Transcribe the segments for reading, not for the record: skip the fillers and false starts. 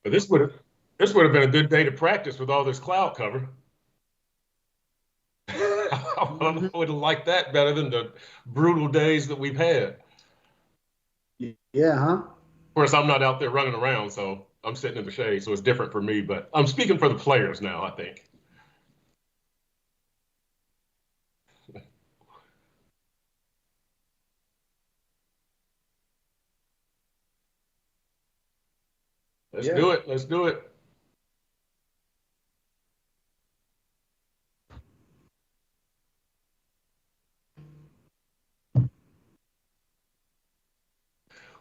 But this would have been a good day to practice with all this cloud cover. I Mhm. would have liked that better than the brutal days that we've had. Of Yeah, huh? course, I'm not out there running around, so I'm sitting in the shade, so it's different for me. But I'm speaking for the players now, I think. Let's Yeah. do it. Let's do it.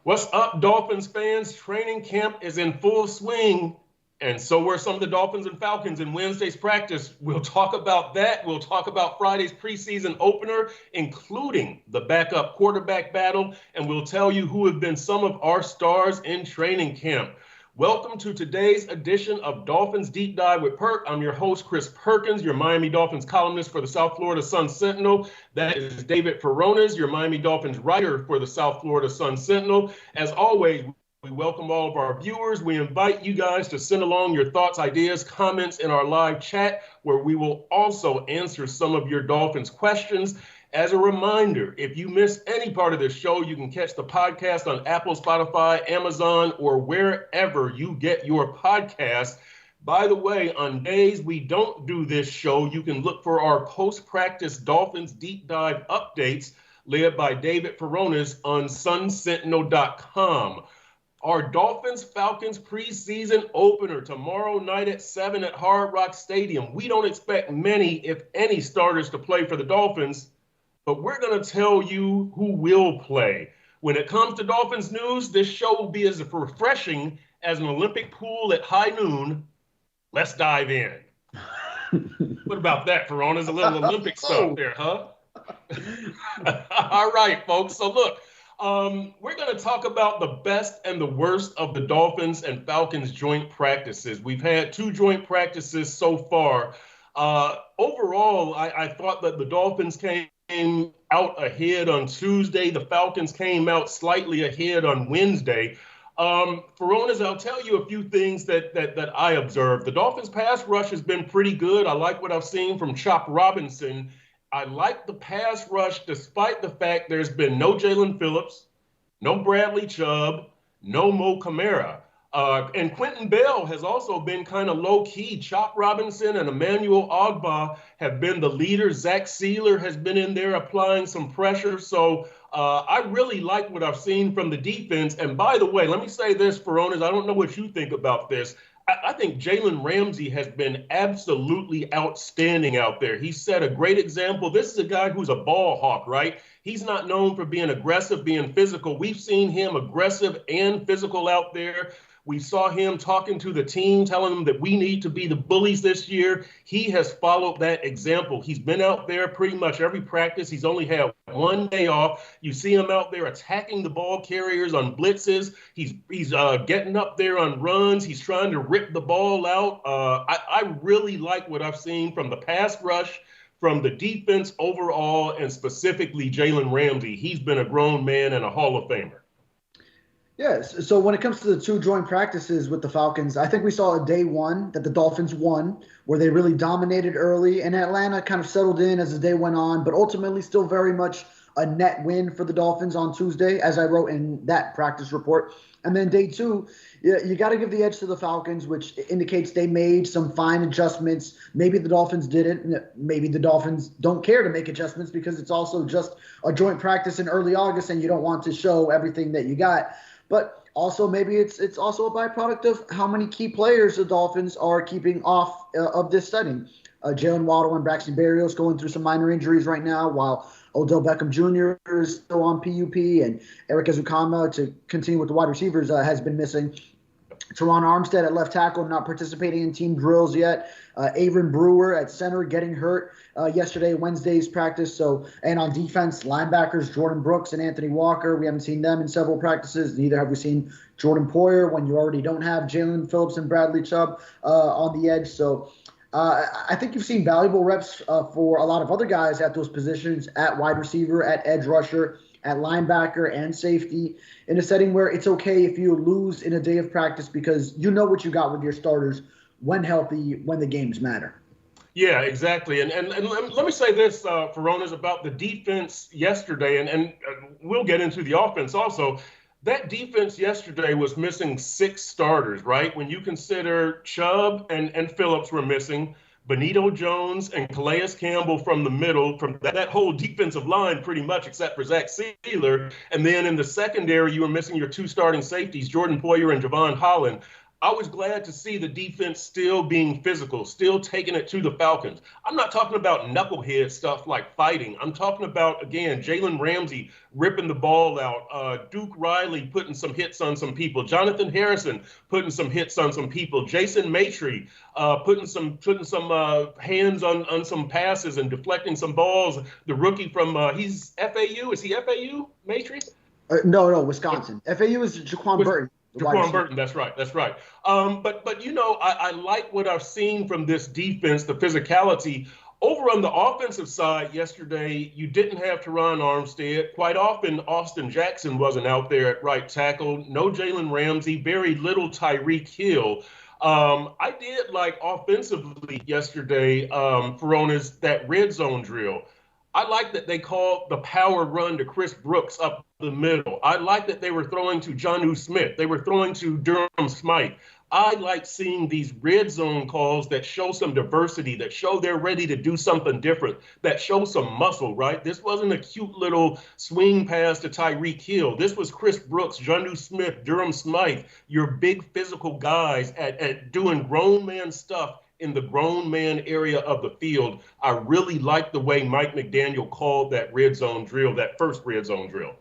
What's up, Dolphins fans? Training camp is in full swing, and so were some of the Dolphins and Falcons in Wednesday's practice. We'll talk about that. We'll talk about Friday's preseason opener, including the backup quarterback battle, and we'll tell you who have been some of our stars in training camp. Welcome to today's edition of Dolphins Deep Dive with Perk. I'm your host, Chris Perkins, your Miami Dolphins columnist for the South Florida Sun Sentinel. That is David Furones, your Miami Dolphins writer for the South Florida Sun Sentinel. As always, we welcome all of our viewers. We invite you guys to send along your thoughts, ideas, comments in our live chat, where we will also answer some of your Dolphins questions. As a reminder, if you miss any part of this show, you can catch the podcast on Apple, Spotify, Amazon, or wherever you get your podcast. By the way, on days we don't do this show, you can look for our post-practice Dolphins Deep Dive updates led by David Furones on sunsentinel.com. Our Dolphins Falcons preseason opener tomorrow night at 7 at Hard Rock Stadium. We don't expect many, if any, starters to play for the Dolphins, but we're going to tell you who will play. When it comes to Dolphins news, this show will be as refreshing as an Olympic pool at high noon. Let's dive in. What about that, Verona's a little Olympic stuff Oh, there, huh? All right, folks. So look, we're going to talk about the best and the worst of the Dolphins and Falcons joint practices. We've had two joint practices so far. Overall, I thought that the Dolphins came out ahead on Tuesday. The Falcons came out slightly ahead on Wednesday. Furones, I'll tell you a few things that I observed. The Dolphins pass rush has been pretty good. I like what I've seen from Chop Robinson. I like the pass rush despite the fact there's been no Jalen Phillips, no Bradley Chubb, no Mo Kamara. And Quentin Bell has also been kind of low key. Chop Robinson and Emmanuel Ogba have been the leaders. Zach Sealer has been in there applying some pressure. So I really like what I've seen from the defense. And by the way, let me say this, Furones, I don't know what you think about this. I think Jalen Ramsey has been absolutely outstanding out there. He set a great example. This is a guy who's a ball hawk, right? He's not known for being aggressive, being physical. We've seen him aggressive and physical out there. We saw him talking to the team, telling them that we need to be the bullies this year. He has followed that example. He's been out there pretty much every practice. He's only had one day off. You see him out there attacking the ball carriers on blitzes. He's getting up there on runs. He's trying to rip the ball out. I really like what I've seen from the pass rush, from the defense overall, and specifically Jalen Ramsey. He's been a grown man and a Hall of Famer. yes. So when it comes to the two joint practices with the Falcons, I think we saw a day one that the Dolphins won, where they really dominated early, and Atlanta kind of settled in as the day went on, but ultimately still very much a net win for the Dolphins on Tuesday, as I wrote in that practice report. And then day two, you got to give the edge to the Falcons, which indicates they made some fine adjustments. Maybe the Dolphins didn't. Maybe the Dolphins don't care to make adjustments because it's also just a joint practice in early August and you don't want to show everything that you got. But also maybe it's also a byproduct of how many key players the Dolphins are keeping off of this setting. Jalen Waddle and Braxton Berrios going through some minor injuries right now, while Odell Beckham Jr. is still on PUP, and Eric Ezukama, to continue with the wide receivers, has been missing. Teron Armstead at left tackle, not participating in team drills yet. Avon Brewer at center getting hurt yesterday, Wednesday's practice. So, and on defense, linebackers Jordan Brooks and Anthony Walker. We haven't seen them in several practices. Neither have we seen Jordan Poyer when you already don't have Jalen Phillips and Bradley Chubb on the edge. So I think you've seen valuable reps for a lot of other guys at those positions, at wide receiver, at edge rusher. at linebacker and safety in a setting where it's okay if you lose in a day of practice because you know what you got with your starters when healthy, when the games matter. Yeah, exactly. And let me say this, Furones, about the defense yesterday, and we'll get into the offense also. That defense yesterday was missing 6 starters, right? When you consider Chubb and Phillips were missing, Benito Jones and Calais Campbell from the middle, from that whole defensive line pretty much, except for Zach Sealer. And then in the secondary, you were missing your 2 starting safeties, Jordan Poyer and Javon Holland. I was glad to see the defense still being physical, still taking it to the Falcons. I'm not talking about knucklehead stuff like fighting. I'm talking about, again, Jalen Ramsey ripping the ball out, Duke Riley putting some hits on some people, Jonathan Harrison putting some hits on some people, Jason Maitre putting some hands on some passes and deflecting some balls. The rookie from he's FAU. Is he FAU, Maitre? No, Wisconsin. FAU is Jaquan Burton. Jaquan Burton, that's right. But you know, I like what I've seen from this defense, the physicality. Over on the offensive side yesterday, you didn't have Teron Armstead. Quite often, Austin Jackson wasn't out there at right tackle. No Jalen Ramsey, very little Tyreek Hill. I did like offensively yesterday, Furones, that red zone drill. I like that they called the power run to Chris Brooks up the middle. I like that they were throwing to Jonnu Smith. They were throwing to Durham Smythe. I like seeing these red zone calls that show some diversity, that show they're ready to do something different, that show some muscle, right? This wasn't a cute little swing pass to Tyreek Hill. This was Chris Brooks, Jonnu Smith, Durham Smythe, your big physical guys at doing grown man stuff in the grown man area of the field. I really like the way Mike McDaniel called that red zone drill, that first red zone drill.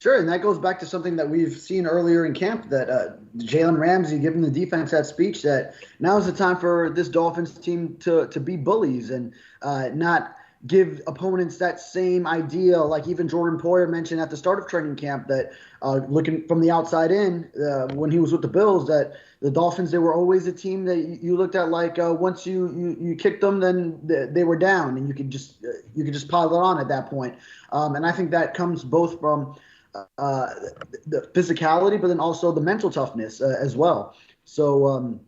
Sure, and that goes back to something that we've seen earlier in camp, that Jalen Ramsey giving the defense that speech that now is the time for this Dolphins team to be bullies and not give opponents that same idea, like even Jordan Poyer mentioned at the start of training camp, that looking from the outside in when he was with the Bills, that the Dolphins, they were always a team that you looked at like once you kicked them, then they were down, and you could just pile it on at that point. And I think that comes both from the physicality, but then also the mental toughness as well. So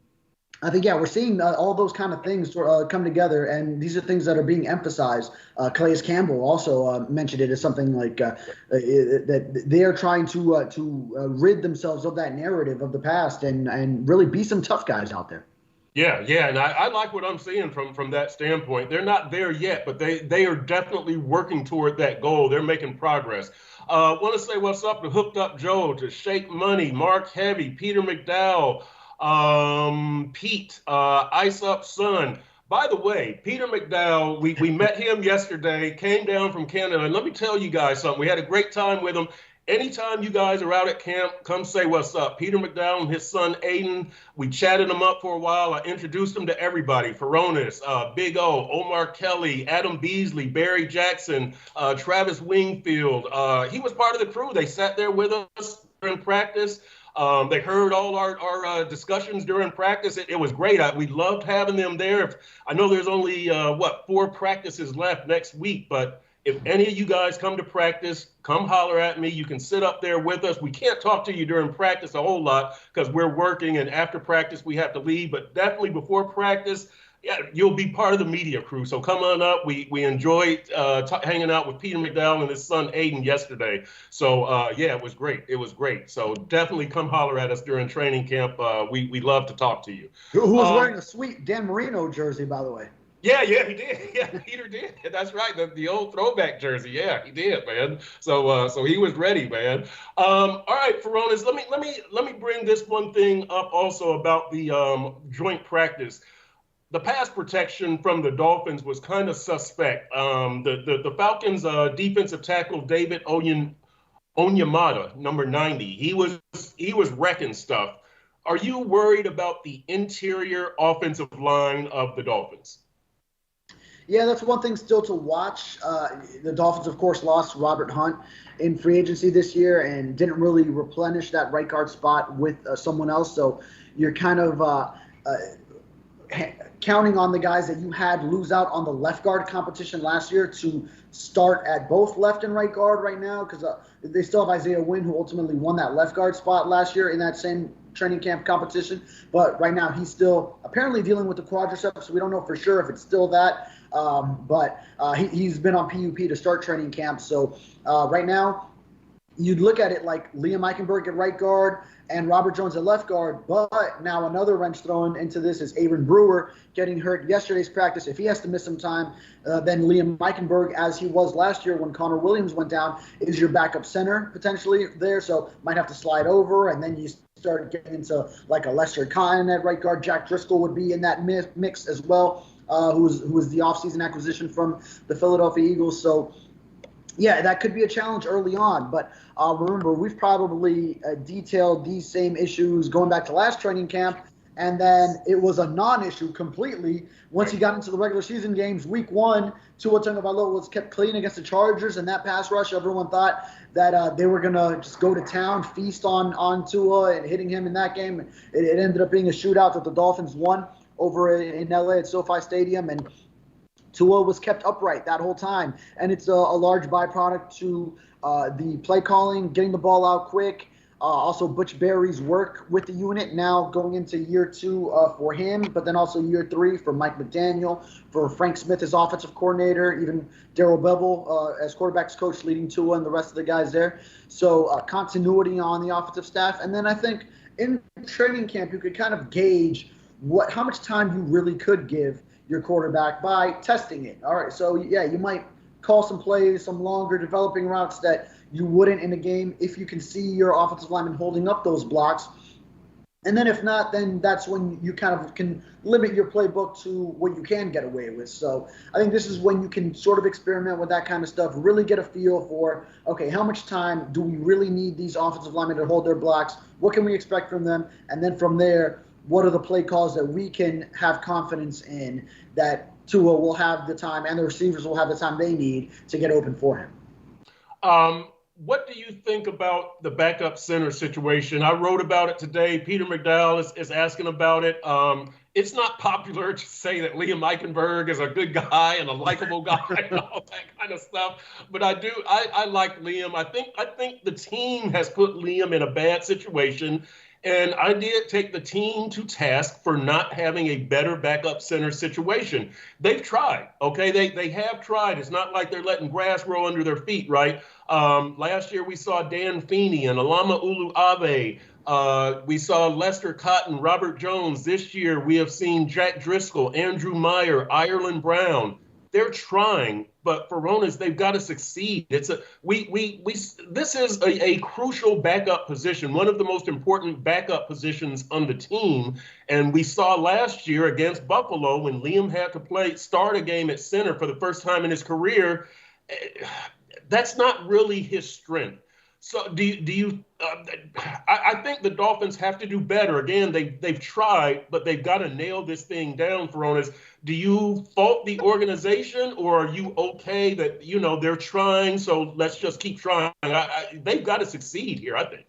I think, we're seeing all those kind of things come together, and these are things that are being emphasized. Calais Campbell also mentioned it as something like that they are trying to rid themselves of that narrative of the past and really be some tough guys out there. Yeah, and I like what I'm seeing from that standpoint. They're not there yet, but they are definitely working toward that goal. They're making progress. Want to say what's up to Hooked Up Joe, to Shake Money, Mark Heavy, Peter McDowell, Pete, Ice Up Sun. By the way, Peter McDowell, we met him yesterday, came down from Canada, and let me tell you guys something. We had a great time with him. Anytime you guys are out at camp, come say what's up. Peter McDowell and his son Aiden, we chatted him up for a while. I introduced him to everybody. Furones, Big O, Omar Kelly, Adam Beasley, Barry Jackson, Travis Wingfield. He was part of the crew. They sat there with us during practice. They heard all our discussions during practice. It was great. We loved having them there. I know there's only, 4 practices left next week, but if any of you guys come to practice, come holler at me. You can sit up there with us. We can't talk to you during practice a whole lot because we're working, and after practice we have to leave. But definitely before practice, you'll be part of the media crew. So come on up. We enjoyed hanging out with Peter McDowell and his son Aiden yesterday. So, it was great. It was great. So definitely come holler at us during training camp. We love to talk to you. Who was wearing a sweet Dan Marino jersey, by the way? Yeah, he did. Yeah, Peter did. That's right. The old throwback jersey. Yeah, he did, man. So he was ready, man. All right, Furones, let me bring this one thing up also about the joint practice. The pass protection from the Dolphins was kind of suspect. The Falcons defensive tackle David Onyemata, number 90, he was wrecking stuff. Are you worried about the interior offensive line of the Dolphins? Yeah, that's one thing still to watch. The Dolphins, of course, lost Robert Hunt in free agency this year and didn't really replenish that right guard spot with someone else. So you're kind of counting on the guys that you had lose out on the left guard competition last year to start at both left and right guard right now, because they still have Isaiah Wynn, who ultimately won that left guard spot last year in that same training camp competition. But right now he's still apparently dealing with the quadriceps, so we don't know for sure if it's still that. But he's been on PUP to start training camp. So right now you'd look at it like Liam Eichenberg at right guard and Robert Jones at left guard. But now another wrench thrown into this is Aaron Brewer getting hurt yesterday's practice. If he has to miss some time, then Liam Eichenberg, as he was last year when Conor Williams went down, is your backup center potentially there. So might have to slide over, and then you start getting into like a Lester Cotton at right guard. Jack Driscoll would be in that mix as well, who was the offseason acquisition from the Philadelphia Eagles. So yeah, that could be a challenge early on. But remember, we've probably detailed these same issues going back to last training camp, and then it was a non-issue completely once he got into the regular season games. Week 1, Tua Tagovailoa was kept clean against the Chargers, and that pass rush, everyone thought that they were going to just go to town, feast on Tua and hitting him in that game. It ended up being a shootout that the Dolphins won over in LA at SoFi Stadium, and Tua was kept upright that whole time, and it's a large byproduct to the play calling, getting the ball out quick. Also, Butch Barry's work with the unit now going into year 2 for him, but then also year 3 for Mike McDaniel, for Frank Smith as offensive coordinator, even Darrell Bevel as quarterbacks coach leading Tua and the rest of the guys there. So continuity on the offensive staff. And then I think in training camp you could kind of gauge how much time you really could give your quarterback by testing it. All right, so yeah, you might call some plays, some longer developing routes that you wouldn't in a game if you can see your offensive lineman holding up those blocks. And then if not, then that's when you kind of can limit your playbook to what you can get away with. So I think this is when you can sort of experiment with that kind of stuff, really get a feel for, okay, how much time do we really need these offensive linemen to hold their blocks? What can we expect from them? And then from there, what are the play calls that we can have confidence in that Tua will have the time and the receivers will have the time they need to get open for him? What do you think about the backup center situation? I wrote about it today. Peter McDow is asking about it. It's not popular to say that Liam Eichenberg is a good guy and a likable guy and all that kind of stuff. But I like Liam. I think the team has put Liam in a bad situation. And I did take the team to task for not having a better backup center situation. They've tried, okay? They have tried. It's not like they're letting grass grow under their feet, right? Last year we saw Dan Feeney and Alama Uluave. We saw Lester Cotton, Robert Jones. This year we have seen Jack Driscoll, Andrew Meyer, Ireland Brown. They're trying, but Furones, they've got to succeed. This is a crucial backup position, one of the most important backup positions on the team. And we saw last year against Buffalo when Liam had to start a game at center for the first time in his career. That's not really his strength. So I think the Dolphins have to do better. Again, they've tried, but they've got to nail this thing down, Furones. Do you fault the organization, or are you okay that, they're trying, so let's just keep trying? They've got to succeed here, I think.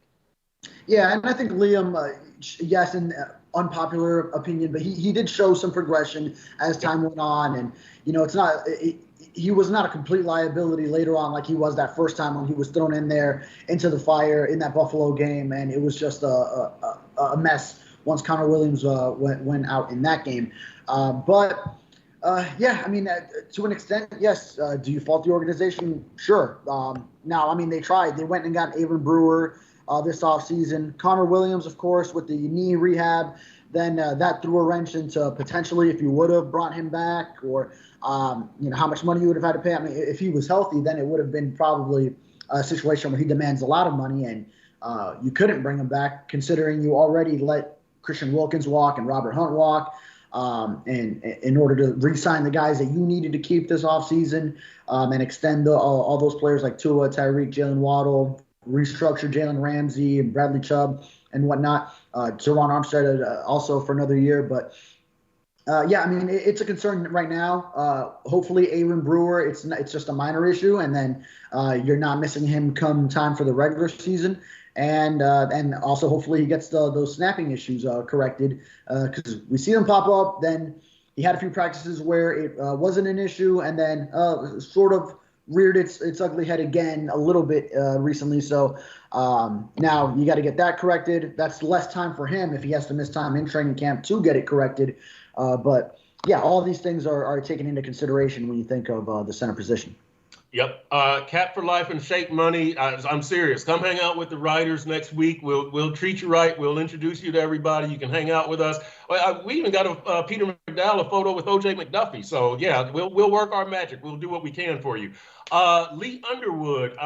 Yeah, and I think Liam, yes, in unpopular opinion, but he did show some progression as time went on. And, it's not he was not a complete liability later on like he was that first time when he was thrown in there into the fire in that Buffalo game. And it was just a mess once Conor Williams went out in that game. But yeah, I mean, to an extent, yes. Do you fault the organization? Sure. Now, I mean, they tried. They went and got Aaron Brewer this offseason. Conor Williams, of course, with the knee rehab. Then that threw a wrench into potentially if you would have brought him back, or how much money you would have had to pay. I mean, if he was healthy, then it would have been probably a situation where he demands a lot of money, and you couldn't bring him back considering you already let Christian Wilkins walk and Robert Hunt walk. And in order to re-sign the guys that you needed to keep this offseason and extend all those players like Tua, Tyreek, Jalen Waddle, restructure Jalen Ramsey and Bradley Chubb and whatnot. Teron Armstead also for another year. But, yeah, I mean, it's a concern right now. Hopefully Aaron Brewer, it's just a minor issue, and then you're not missing him come time for the regular season. and also hopefully he gets those snapping issues corrected, because we see them pop up. Then he had a few practices where it wasn't an issue, and then sort of reared its ugly head again a little bit recently. So now you got to get that corrected. That's less time for him if he has to miss time in training camp to get it corrected. But yeah, all these things are taken into consideration when you think of the center position. Yep. Cap for life and shake money. I'm serious. Come hang out with the writers next week. We'll treat you right. We'll introduce you to everybody. You can hang out with us. We even got a Peter McDow a photo with OJ McDuffie. So yeah, we'll work our magic. We'll do what we can for you. Lee Underwood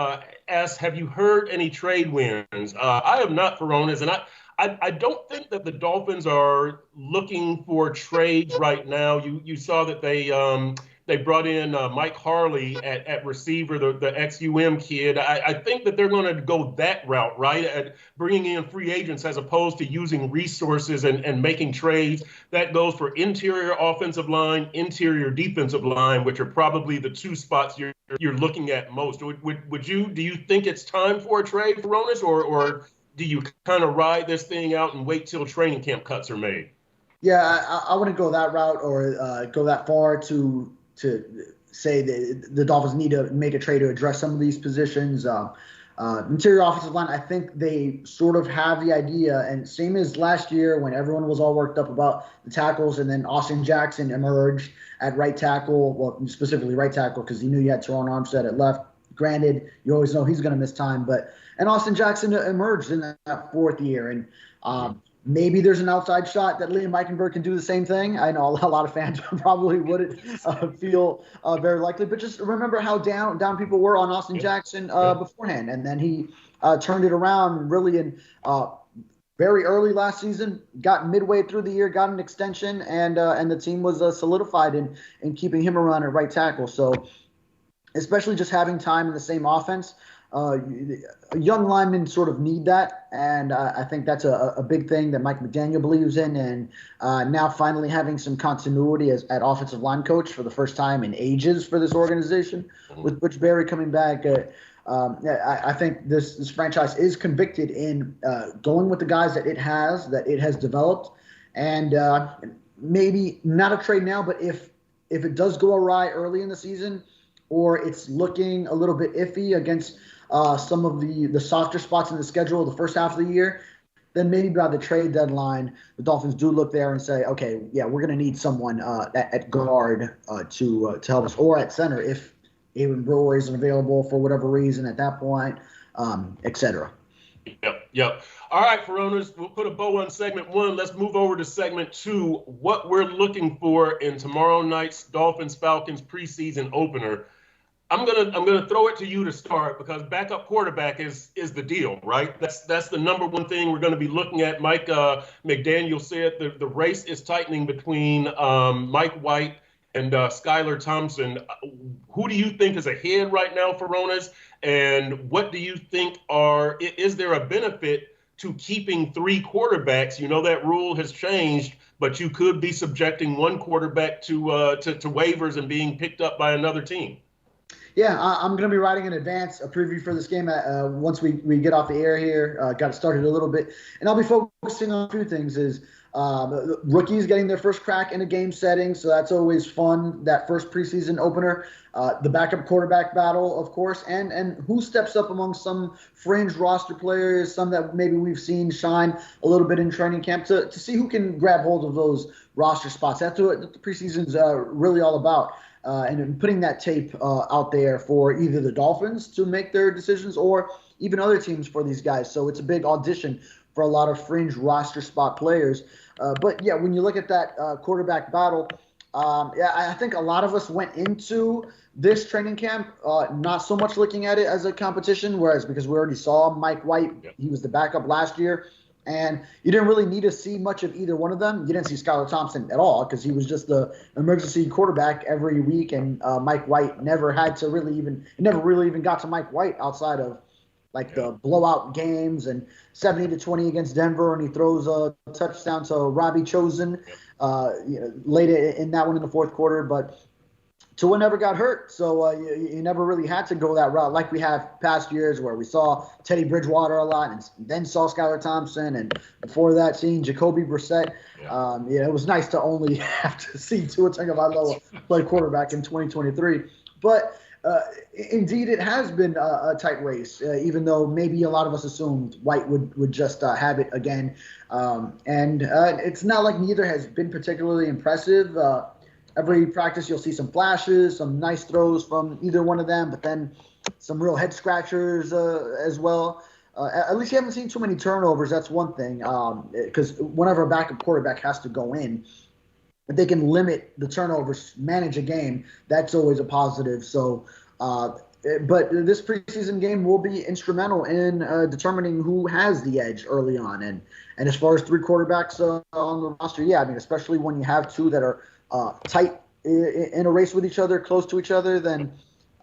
asks, have you heard any trade wins? I have not, Furones, and I don't think that the Dolphins are looking for trades right now. You saw that they brought in Mike Harley at receiver, the ex-UM kid. I think that they're going to go that route, right, at bringing in free agents as opposed to using resources and making trades. That goes for interior offensive line, interior defensive line, which are probably the two spots you're looking at most. Do you think it's time for a trade, Furones, or do you kind of ride this thing out and wait till training camp cuts are made? Yeah, I wouldn't go that route or go that far to say that the Dolphins need to make a trade to address some of these positions. Interior offensive line, I think they sort of have the idea, and same as last year when everyone was all worked up about the tackles, and then Austin Jackson emerged at right tackle, well, specifically right tackle because he knew you had Teron Armstead at left. Granted, you always know he's going to miss time, and Austin Jackson emerged in that fourth year, and maybe there's an outside shot that Liam Eichenberg can do the same thing. I know a lot of fans probably wouldn't feel very likely, but just remember how down people were on Austin Jackson beforehand, and then he turned it around really in very early last season. Got midway through the year, got an extension, and the team was solidified in keeping him around at right tackle. So, especially just having time in the same offense. Young linemen sort of need that, and I think that's a big thing that Mike McDaniel believes in, and now finally having some continuity at offensive line coach for the first time in ages for this organization, with Butch Barry coming back. I think this franchise is convicted in going with the guys that it has developed, and maybe not a trade now, but if it does go awry early in the season, or it's looking a little bit iffy against some of the softer spots in the schedule the first half of the year, then maybe by the trade deadline, the Dolphins do look there and say, okay, yeah, we're going to need someone at guard to help us, or at center if Aaron Brewer isn't available for whatever reason at that point, et cetera. Yep. All right, Furones, we'll put a bow on segment one. Let's move over to segment two, what we're looking for in tomorrow night's Dolphins-Falcons preseason opener. I'm gonna throw it to you to start because backup quarterback is the deal, right? That's the number one thing we're going to be looking at. Mike McDaniel said the race is tightening between Mike White and Skyler Thompson. Who do you think is ahead right now, Furones? And what do you think is there a benefit to keeping three quarterbacks? You know that rule has changed, but you could be subjecting one quarterback to waivers and being picked up by another team. Yeah, I'm going to be writing in advance a preview for this game once we get off the air here. Got it started a little bit. And I'll be focusing on a few things is rookies getting their first crack in a game setting, so that's always fun, that first preseason opener. The backup quarterback battle, of course, and who steps up among some fringe roster players, some that maybe we've seen shine a little bit in training camp to see who can grab hold of those roster spots. That's what the preseason's really all about. And putting that tape out there for either the Dolphins to make their decisions or even other teams for these guys. So it's a big audition for a lot of fringe roster spot players. But, yeah, when you look at that quarterback battle, I think a lot of us went into this training camp not so much looking at it as a competition, because we already saw Mike White. Yep. He was the backup last year. And you didn't really need to see much of either one of them. You didn't see Skyler Thompson at all because he was just the emergency quarterback every week. And Mike White never really even got to Mike White outside of the blowout games and 70-20 against Denver. And he throws a touchdown to Robbie Chosen late in that one in the fourth quarter. But Tua never got hurt, so you never really had to go that route like we have past years where we saw Teddy Bridgewater a lot and then saw Skyler Thompson, and before that seeing Jacoby Brissett. Yeah. It was nice to only have to see Tua Tagovailoa play quarterback in 2023. But indeed, it has been a tight race, even though maybe a lot of us assumed White would just have it again. And it's not like neither has been particularly impressive. Every practice, you'll see some flashes, some nice throws from either one of them, but then some real head scratchers as well. At least you haven't seen too many turnovers. That's one thing, because whenever a backup quarterback has to go in, if they can limit the turnovers, manage a game, that's always a positive. So, but this preseason game will be instrumental in determining who has the edge early on. And as far as three quarterbacks on the roster, yeah, I mean, especially when you have two that are tight in a race with each other, close to each other, then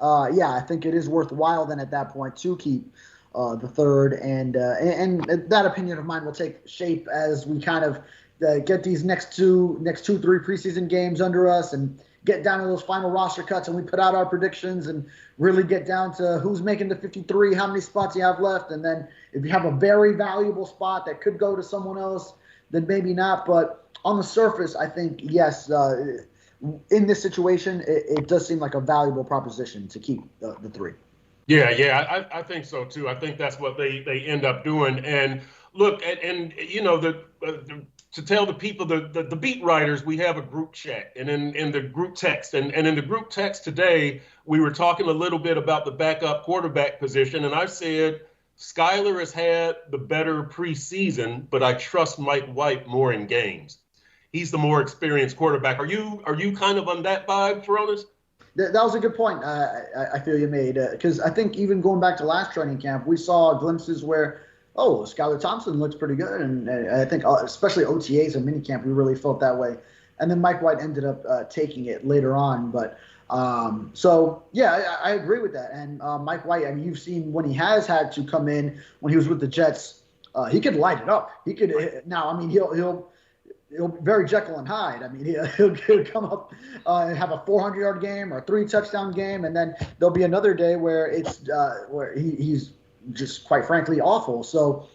yeah, I think it is worthwhile then at that point to keep the third. And that opinion of mine will take shape as we kind of get these next two, three preseason games under us and get down to those final roster cuts, and we put out our predictions and really get down to who's making the 53, how many spots you have left. And then if you have a very valuable spot that could go to someone else, then maybe not. But on the surface, I think, yes, in this situation, it does seem like a valuable proposition to keep the three. Yeah, I think so, too. I think that's what they end up doing. And look, and you know, to tell the people, the beat writers, we have a group chat, and in the group text, and in the group text today, we were talking a little bit about the backup quarterback position, and I said, Skyler has had the better preseason, but I trust Mike White more in games. He's the more experienced quarterback. Are you kind of on that vibe, Furones? That was a good point I feel you made, because I think even going back to last training camp, we saw glimpses where, Skyler Thompson looks pretty good. And I think especially OTAs and minicamp, we really felt that way. And then Mike White ended up taking it later on. But so, yeah, I agree with that. And Mike White, I mean, you've seen when he has had to come in when he was with the Jets, he could light it up. He could now, I mean, he'll very Jekyll and Hyde. I mean, he'll come up and have a 400-yard game or a 3-touchdown game, and then there'll be another day where it's where he's just quite frankly awful. So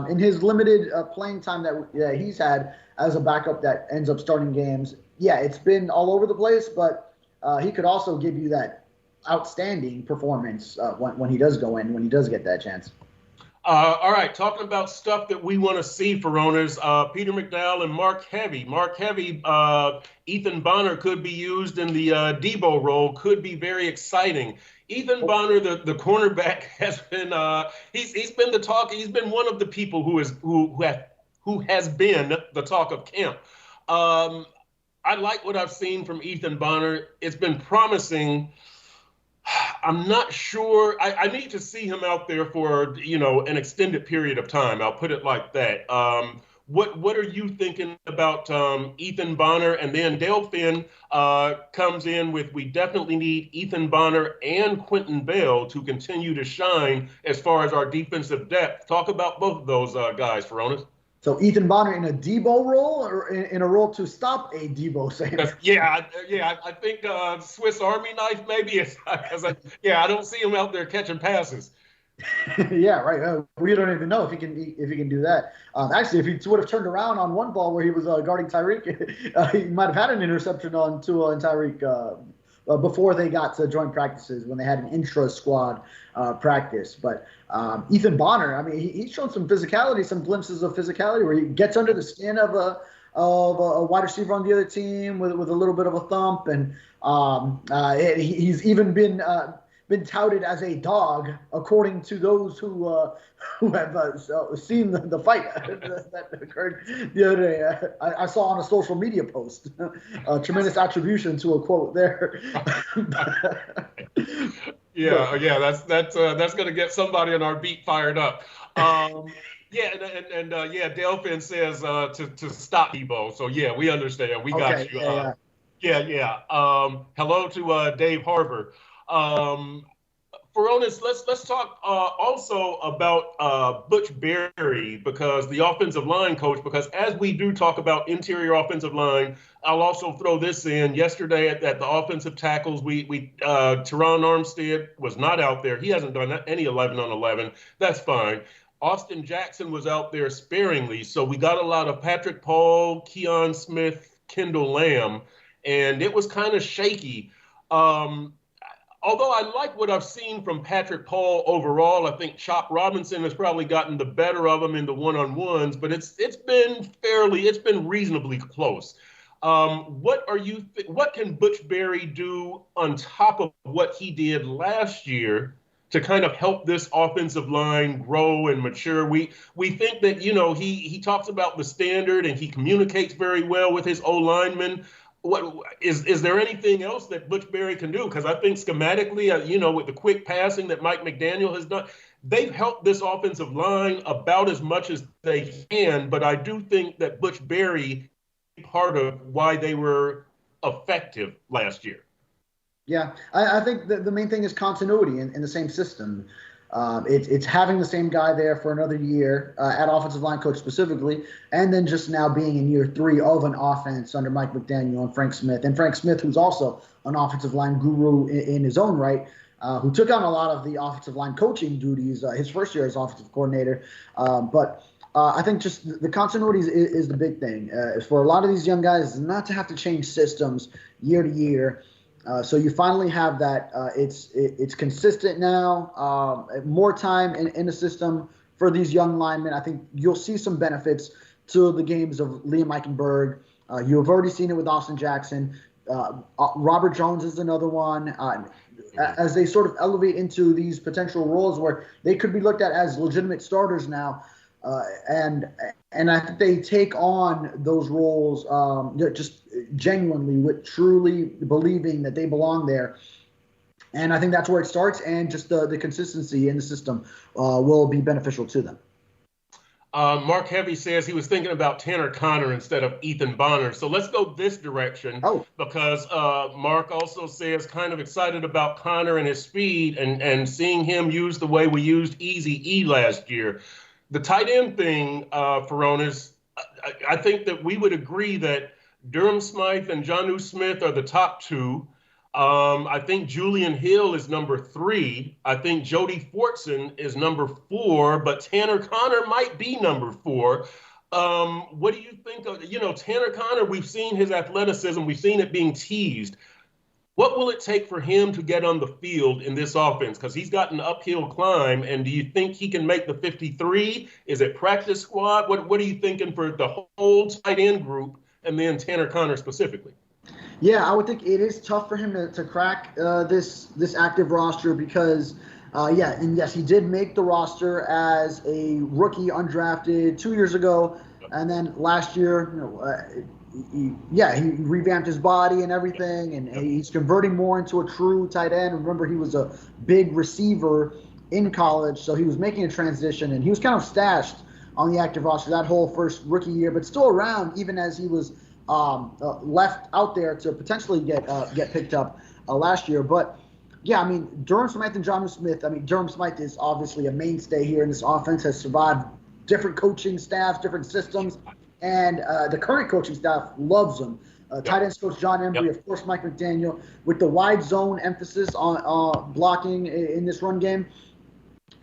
in his limited playing time that he's had as a backup that ends up starting games, yeah, it's been all over the place, but he could also give you that outstanding performance when he does go in, when he does get that chance. All right, talking about stuff that we want to see for owners, Peter McDowell and Mark Heavy. Mark Heavy, Ethan Bonner could be used in the Debo role, could be very exciting. Ethan Bonner, the cornerback, has been he's been the talk. He's been one of the people who has been the talk of camp. I like what I've seen from Ethan Bonner. It's been promising. I'm not sure. I need to see him out there for, an extended period of time. I'll put it like that. What are you thinking about Ethan Bonner? And then Dale Finn comes in with, we definitely need Ethan Bonner and Quentin Bell to continue to shine as far as our defensive depth. Talk about both of those guys, Furones. So Ethan Bonner in a Debo role, or in a role to stop a Debo sandwich? Yeah. I think Swiss Army knife maybe. I don't see him out there catching passes. Yeah, right. We don't even know if he can do that. Actually, if he would have turned around on one ball where he was guarding Tyreek, he might have had an interception on Tua and Tyreek before they got to joint practices when they had an intra-squad practice. But Ethan Bonner, I mean, he's shown some physicality, some glimpses of physicality where he gets under the skin of a wide receiver on the other team with a little bit of a thump, and he's even been touted as a dog, according to those who have seen the fight that occurred the other day. I saw on a social media post tremendous attribution to a quote there. That's going to get somebody on our beat fired up. Dale Finn says to stop Debo. So yeah, we understand. We got you. Hello to Dave Harbour. Furones, let's talk also about Butch Barry, because the offensive line coach, because as we do talk about interior offensive line, I'll also throw this in. Yesterday at the offensive tackles, Teron Armstead was not out there. He hasn't done any 11 on 11. That's fine. Austin Jackson was out there sparingly. So we got a lot of Patrick Paul, Keon Smith, Kendall Lamb, and it was kind of shaky. Although I like what I've seen from Patrick Paul overall, I think Chop Robinson has probably gotten the better of him in the one-on-ones, but it's been reasonably close. What can Butch Barry do on top of what he did last year to kind of help this offensive line grow and mature? We think that, he talks about the standard and he communicates very well with his O-linemen. What is there anything else that Butch Barry can do? Because I think schematically, with the quick passing that Mike McDaniel has done, they've helped this offensive line about as much as they can. But I do think that Butch Barry is part of why they were effective last year. Yeah, I think the main thing is continuity in the same system. It's having the same guy there for another year at offensive line coach specifically, and then just now being in year 3 of an offense under Mike McDaniel and Frank Smith. And Frank Smith, who's also an offensive line guru in his own right, who took on a lot of the offensive line coaching duties his first year as offensive coordinator. But I think just the continuity is the big thing. For a lot of these young guys, not to have to change systems year to year. So you finally have that. It's consistent now. More time in the system for these young linemen. I think you'll see some benefits to the games of Liam Eichenberg. You have already seen it with Austin Jackson. Robert Jones is another one. As they sort of elevate into these potential roles where they could be looked at as legitimate starters now. And I think they take on those roles just genuinely, with truly believing that they belong there. And I think that's where it starts, and just the consistency in the system will be beneficial to them. Mark Heavy says he was thinking about Tanner Conner instead of Ethan Bonner. So let's go this direction, because Mark also says kind of excited about Conner and his speed and seeing him used the way we used Easy E last year. The tight end thing, Furones, I think that we would agree that Durham Smythe and Jonnu Smith are the top 2. I think Julian Hill is number 3. I think Jody Fortson is number 4, but Tanner Conner might be number 4. What do you think of, Tanner Conner? We've seen his athleticism. We've seen it being teased. What will it take for him to get on the field in this offense? Because he's got an uphill climb. And do you think he can make the 53? Is it practice squad? What are you thinking for the whole tight end group and then Tanner Conner specifically? Yeah, I would think it is tough for him to crack this active roster because, yes, he did make the roster as a rookie undrafted 2 years ago. And then last year, he revamped his body and everything, and he's converting more into a true tight end. Remember, he was a big receiver in college, so he was making a transition, and he was kind of stashed on the active roster that whole first rookie year, but still around even as he was left out there to potentially get picked up last year. But yeah, I mean, Durham Smythe and Jonnu Smith. I mean, Durham Smythe is obviously a mainstay here in this offense, has survived different coaching staffs, different systems. And the current coaching staff loves him. Tight ends coach John Embry, of course, Mike McDaniel, with the wide zone emphasis on blocking in this run game.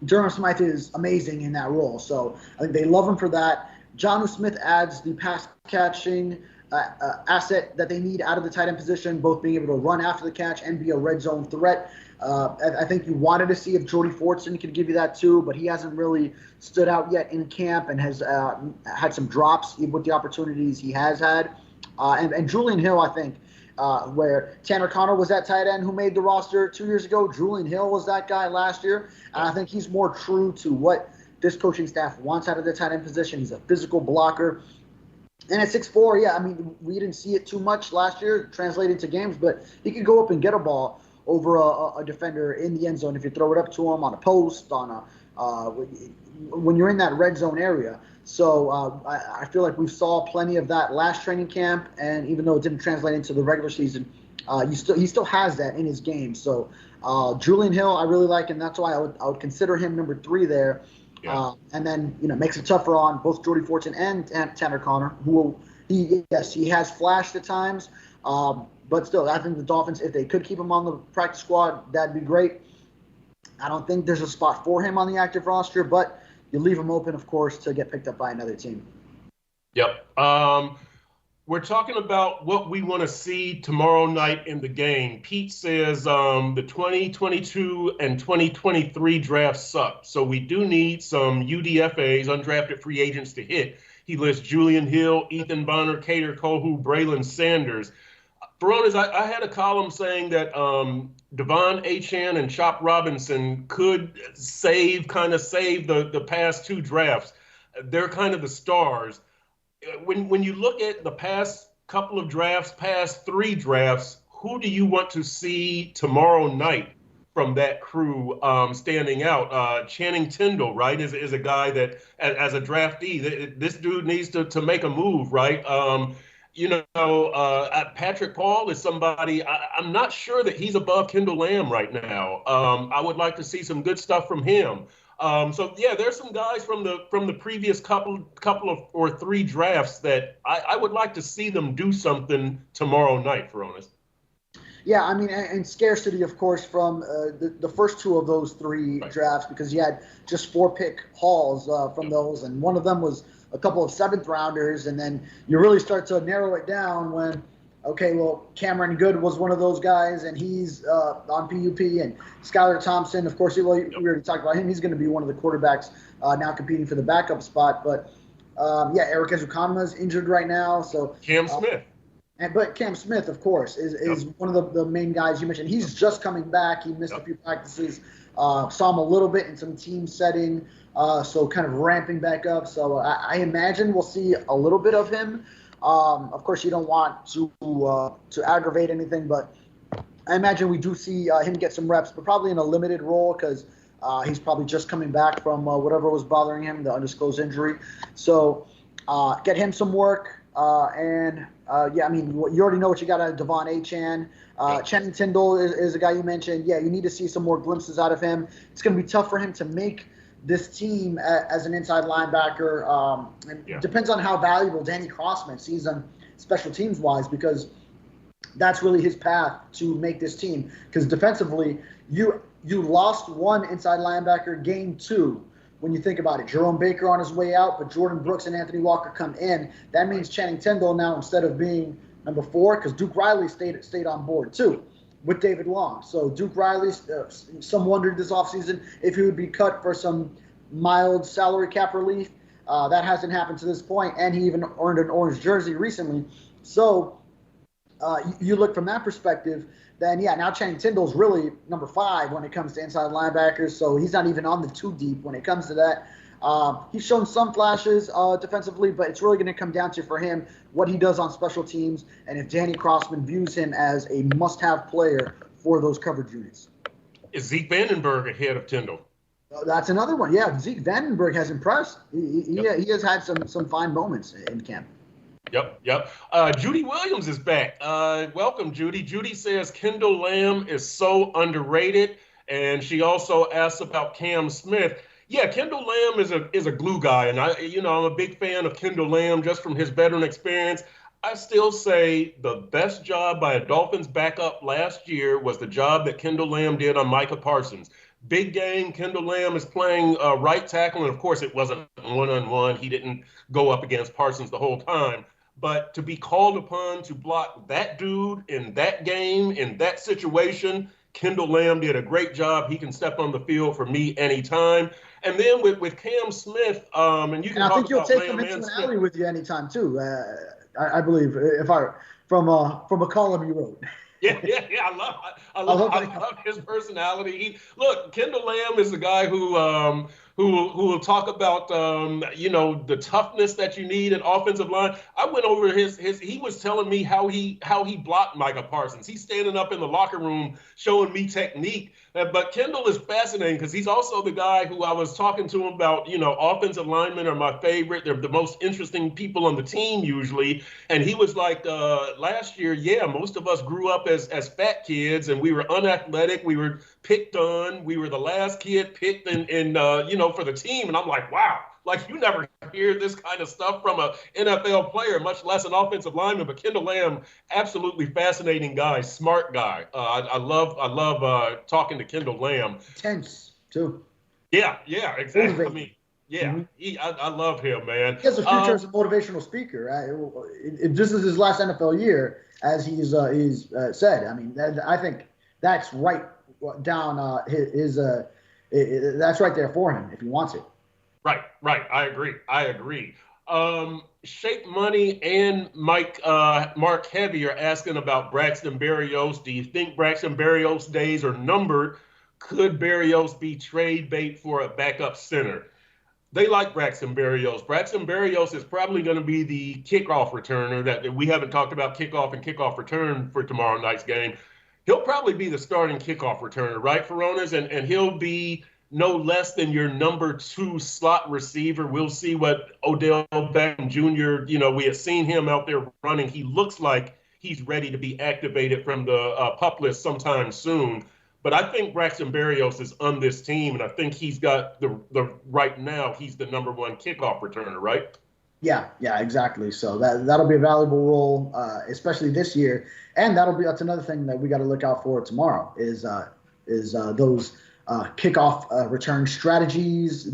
Durham Smythe is amazing in that role. So I think they love him for that. Jonnu Smith adds the pass catching asset that they need out of the tight end position, both being able to run after the catch and be a red zone threat. I think you wanted to see if Jody Fortson could give you that too, but he hasn't really stood out yet in camp and has had some drops with the opportunities he has had. And Julian Hill, I think, where Tanner Conner was that tight end who made the roster 2 years ago, Julian Hill was that guy last year. And I think he's more true to what this coaching staff wants out of the tight end position. He's a physical blocker. And at 6'4", I mean, we didn't see it too much last year translated to games, but he could go up and get a ball over a defender in the end zone if you throw it up to him on a post, when you're in that red zone area. So I feel like we saw plenty of that last training camp, and even though it didn't translate into the regular season, He still has that in his game. So Julian Hill, I really like, and that's why I would consider him number 3 there. Yeah. And then makes it tougher on both Jordy Fortune and Tanner Conner, who he has flashed at times, but still, I think the Dolphins, if they could keep him on the practice squad, that'd be great. I don't think there's a spot for him on the active roster, but you leave him open, of course, to get picked up by another team. Yep. We're talking about what we want to see tomorrow night in the game. Pete says the 2022 and 2023 drafts suck, so we do need some UDFAs, undrafted free agents, to hit. He lists Julian Hill, Ethan Bonner, Kader Kohu, Braylon Sanders. Furones, I had a column saying that Devon Achane and Chop Robinson could kind of save the past 2 drafts. They're kind of the stars. When you look at the past couple of drafts, past 3 drafts, who do you want to see tomorrow night from that crew standing out? Channing Tindall, right, is a guy that, as a draftee, this dude needs to make a move, right? Patrick Paul is somebody, I'm not sure that he's above Kendall Lamb right now. I would like to see some good stuff from him. There's some guys from the previous couple of or 3 drafts that I would like to see them do something tomorrow night, Furones. Yeah, I mean, and scarcity, of course, from the first 2 of those 3 drafts, because you had just 4 pick hauls from those, and one of them was a couple of 7th rounders, and then you really start to narrow it down when, okay, well, Cameron Good was one of those guys, and he's on PUP, and Skyler Thompson, of course, we already talked about him. He's going to be one of the quarterbacks now competing for the backup spot. But, Eric Ezukanma is injured right now. So Cam Smith. But Cam Smith, of course, is one of the main guys you mentioned. He's just coming back. He missed a few practices. Saw him a little bit in some team setting, so kind of ramping back up. So I imagine we'll see a little bit of him. Of course, you don't want to aggravate anything, but I imagine we do see him get some reps, but probably in a limited role because he's probably just coming back from whatever was bothering him, the undisclosed injury. So get him some work. I mean, you already know what you got out of Devon Achane. Channing Tindall is a guy you mentioned. Yeah, you need to see some more glimpses out of him. It's going to be tough for him to make this team as an inside linebacker. It depends on how valuable Danny Crossman sees him special teams wise, because that's really his path to make this team. Because defensively, you lost one inside linebacker, game 2. When you think about it, Jerome Baker on his way out, but Jordan Brooks and Anthony Walker come in. That means Channing Tindall now, instead of being number 4, because Duke Riley stayed on board too with David Long. So Duke Riley, some wondered this offseason if he would be cut for some mild salary cap relief. That hasn't happened to this point, and he even earned an orange jersey recently. So you look from that perspective, then now Channing Tindall's really number 5 when it comes to inside linebackers. So he's not even on the 2 deep when it comes to that. He's shown some flashes defensively, but it's really going to come down to, for him, what he does on special teams, and if Danny Crossman views him as a must-have player for those coverage units. Is Zeke Vandenberg ahead of Tindall? That's another one. Yeah, Zeke Vandenberg has impressed. He has had some fine moments in camp. Yep. Judy Williams is back. Welcome, Judy. Judy says Kendall Lamb is so underrated, and she also asks about Cam Smith. Yeah, Kendall Lamb is a glue guy, and I'm a big fan of Kendall Lamb just from his veteran experience. I still say the best job by a Dolphins backup last year was the job that Kendall Lamb did on Micah Parsons. Big game. Kendall Lamb is playing right tackle, and of course it wasn't one-on-one. He didn't go up against Parsons the whole time. But to be called upon to block that dude in that game, in that situation, Kendall Lamb did a great job. He can step on the field for me anytime. And then with Cam Smith, and you can talk about Lamb and Smith. I think you'll take him into an alley with you anytime too. I believe from a column you wrote. Yeah. I love his personality. Kendall Lamb is the guy who who will talk about the toughness that you need in offensive line. I went over he was telling me how he blocked Micah Parsons. He's standing up in the locker room showing me technique. But Kendall is fascinating because he's also the guy who I was talking to him about, offensive linemen are my favorite. They're the most interesting people on the team usually. And he was like, last year, most of us grew up as fat kids and we were unathletic. We were picked on. We were the last kid picked for the team. And I'm like, wow. Like, you never hear this kind of stuff from an NFL player, much less an offensive lineman. But Kendall Lamb, absolutely fascinating guy, smart guy. I love talking to Kendall Lamb. Tense, too. Yeah, exactly. I mean, I love him, man. He has a future as a motivational speaker. If this is his last NFL year, as he's said, I mean, I think that's right down that's right there for him if he wants it. Right. I agree. Shape Money and Mark Heavy are asking about Braxton Berrios. Do you think Braxton Berrios' days are numbered? Could Berrios be trade bait for a backup center? They like Braxton Berrios. Braxton Berrios is probably going to be the kickoff returner that we haven't talked about kickoff and kickoff return for tomorrow night's game. He'll probably be the starting kickoff returner, right, Furones? And he'll be no less than your number 2 slot receiver. We'll see what Odell Beckham Jr., we have seen him out there running. He looks like he's ready to be activated from the PUP list sometime soon. But I think Braxton Berrios is on this team, and I think he's got the right now, he's the number 1 kickoff returner, right? Yeah, exactly. So that'll be a valuable role, especially this year. And that's another thing that we got to look out for tomorrow is those kickoff return strategies,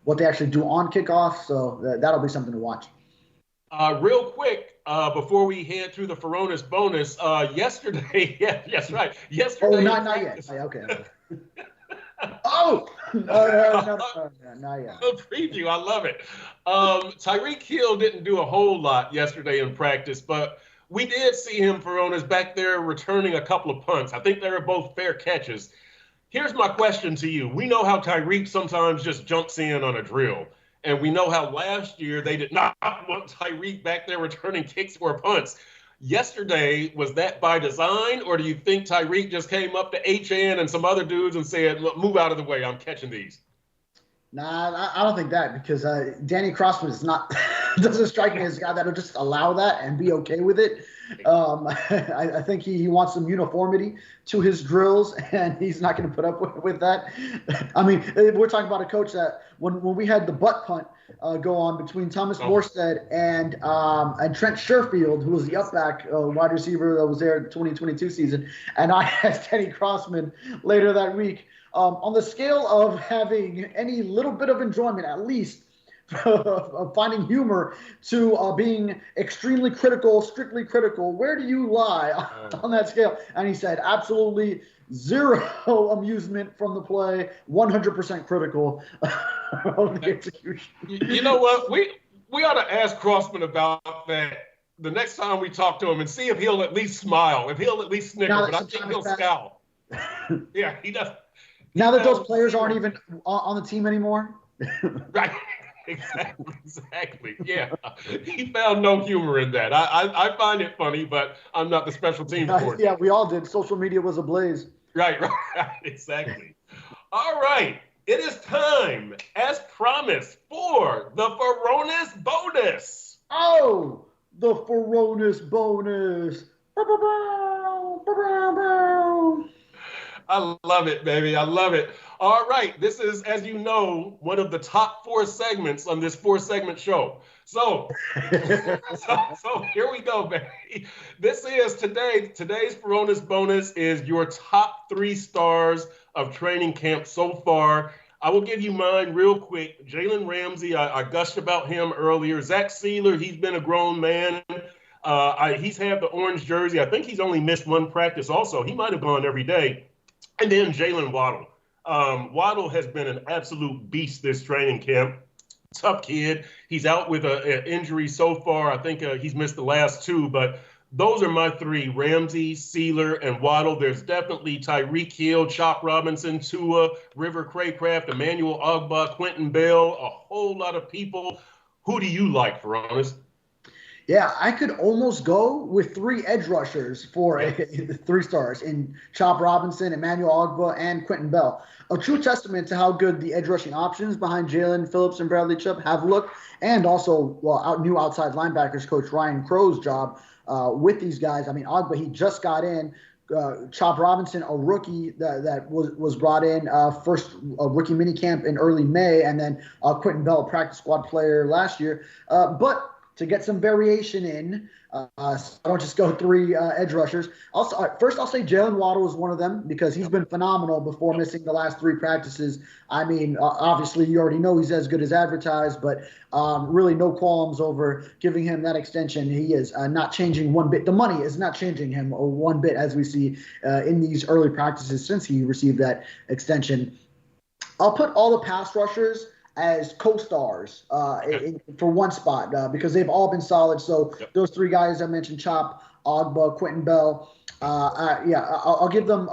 what they actually do on kickoff. So that'll be something to watch. Real quick, before we head through the Furones bonus, yesterday, yes, right. Yesterday. Oh, not yet. Okay. Oh, no, not yet. The preview, I love it. Tyreek Hill didn't do a whole lot yesterday in practice, but we did see him, Furones, back there returning a couple of punts. I think they were both fair catches. Here's my question to you. We know how Tyreek sometimes just jumps in on a drill. And we know how last year they did not want Tyreek back there returning kicks or punts. Yesterday, was that by design, or do you think Tyreek just came up to HN and some other dudes and said, look, move out of the way, I'm catching these? Nah, I don't think that, because Danny Crossman is not doesn't strike me as a guy that'll just allow that and be okay with it. I think he wants some uniformity to his drills, and he's not going to put up with that. I mean, we're talking about a coach that when we had the butt punt go on between Thomas Morstead and Trent Sherfield, who was the upback wide receiver that was there in the 2022 season, and I asked Danny Crossman later that week, on the scale of having any little bit of enjoyment, at least, of finding humor to being extremely critical, strictly critical, where do you lie on that scale? And he said, absolutely zero amusement from the play, 100% critical of the execution. You know what? We ought to ask Crossman about that the next time we talk to him and see if he'll at least smile, if he'll at least snicker, but I think he'll scowl. Yeah, he does. Now that those players aren't even on the team anymore. Right. Exactly. Yeah. He found no humor in that. I find it funny, but I'm not the special team for it. Yeah, we all did. Social media was ablaze. Right. Exactly. All right. It is time, as promised, for the Furones bonus. Oh, the Furones bonus. I love it, baby. I love it. All right. This is, as you know, one of the top 4 segments on this 4-segment show. So here we go, baby. This is today's Furones bonus is your top 3 stars of training camp so far. I will give you mine real quick. Jalen Ramsey, I gushed about him earlier. Zach Sealer, he's been a grown man. He's had the orange jersey. I think he's only missed 1 practice also. He might have gone every day. And then Jalen Waddle. Waddle has been an absolute beast this training camp. Tough kid. He's out with an injury so far. I think he's missed the last 2, but those are my three: Ramsey, Sealer, and Waddle. There's definitely Tyreek Hill, Chop Robinson, Tua, River Craycraft, Emmanuel Ogbah, Quentin Bell, a whole lot of people. Who do you like, Furones? Yeah, I could almost go with three edge rushers for three stars in Chop Robinson, Emmanuel Ogbah, and Quentin Bell. A true testament to how good the edge rushing options behind Jalen Phillips and Bradley Chubb have looked, and also new outside linebackers coach Ryan Crow's job with these guys. I mean, Ogbah, he just got in. Chop Robinson, a rookie that was brought in first rookie minicamp in early May, and then Quentin Bell, a practice squad player last year. But to get some variation in, so I don't just go three edge rushers. First, I'll say Jalen Waddle is one of them because he's been phenomenal before missing the last three practices. I mean, obviously, you already know he's as good as advertised, but really no qualms over giving him that extension. He is not changing one bit. The money is not changing him one bit, as we see in these early practices since he received that extension. I'll put all the pass rushers as co-stars for one spot because they've all been solid. So those three guys I mentioned, Chop, Ogbah, Quentin Bell, I'll give them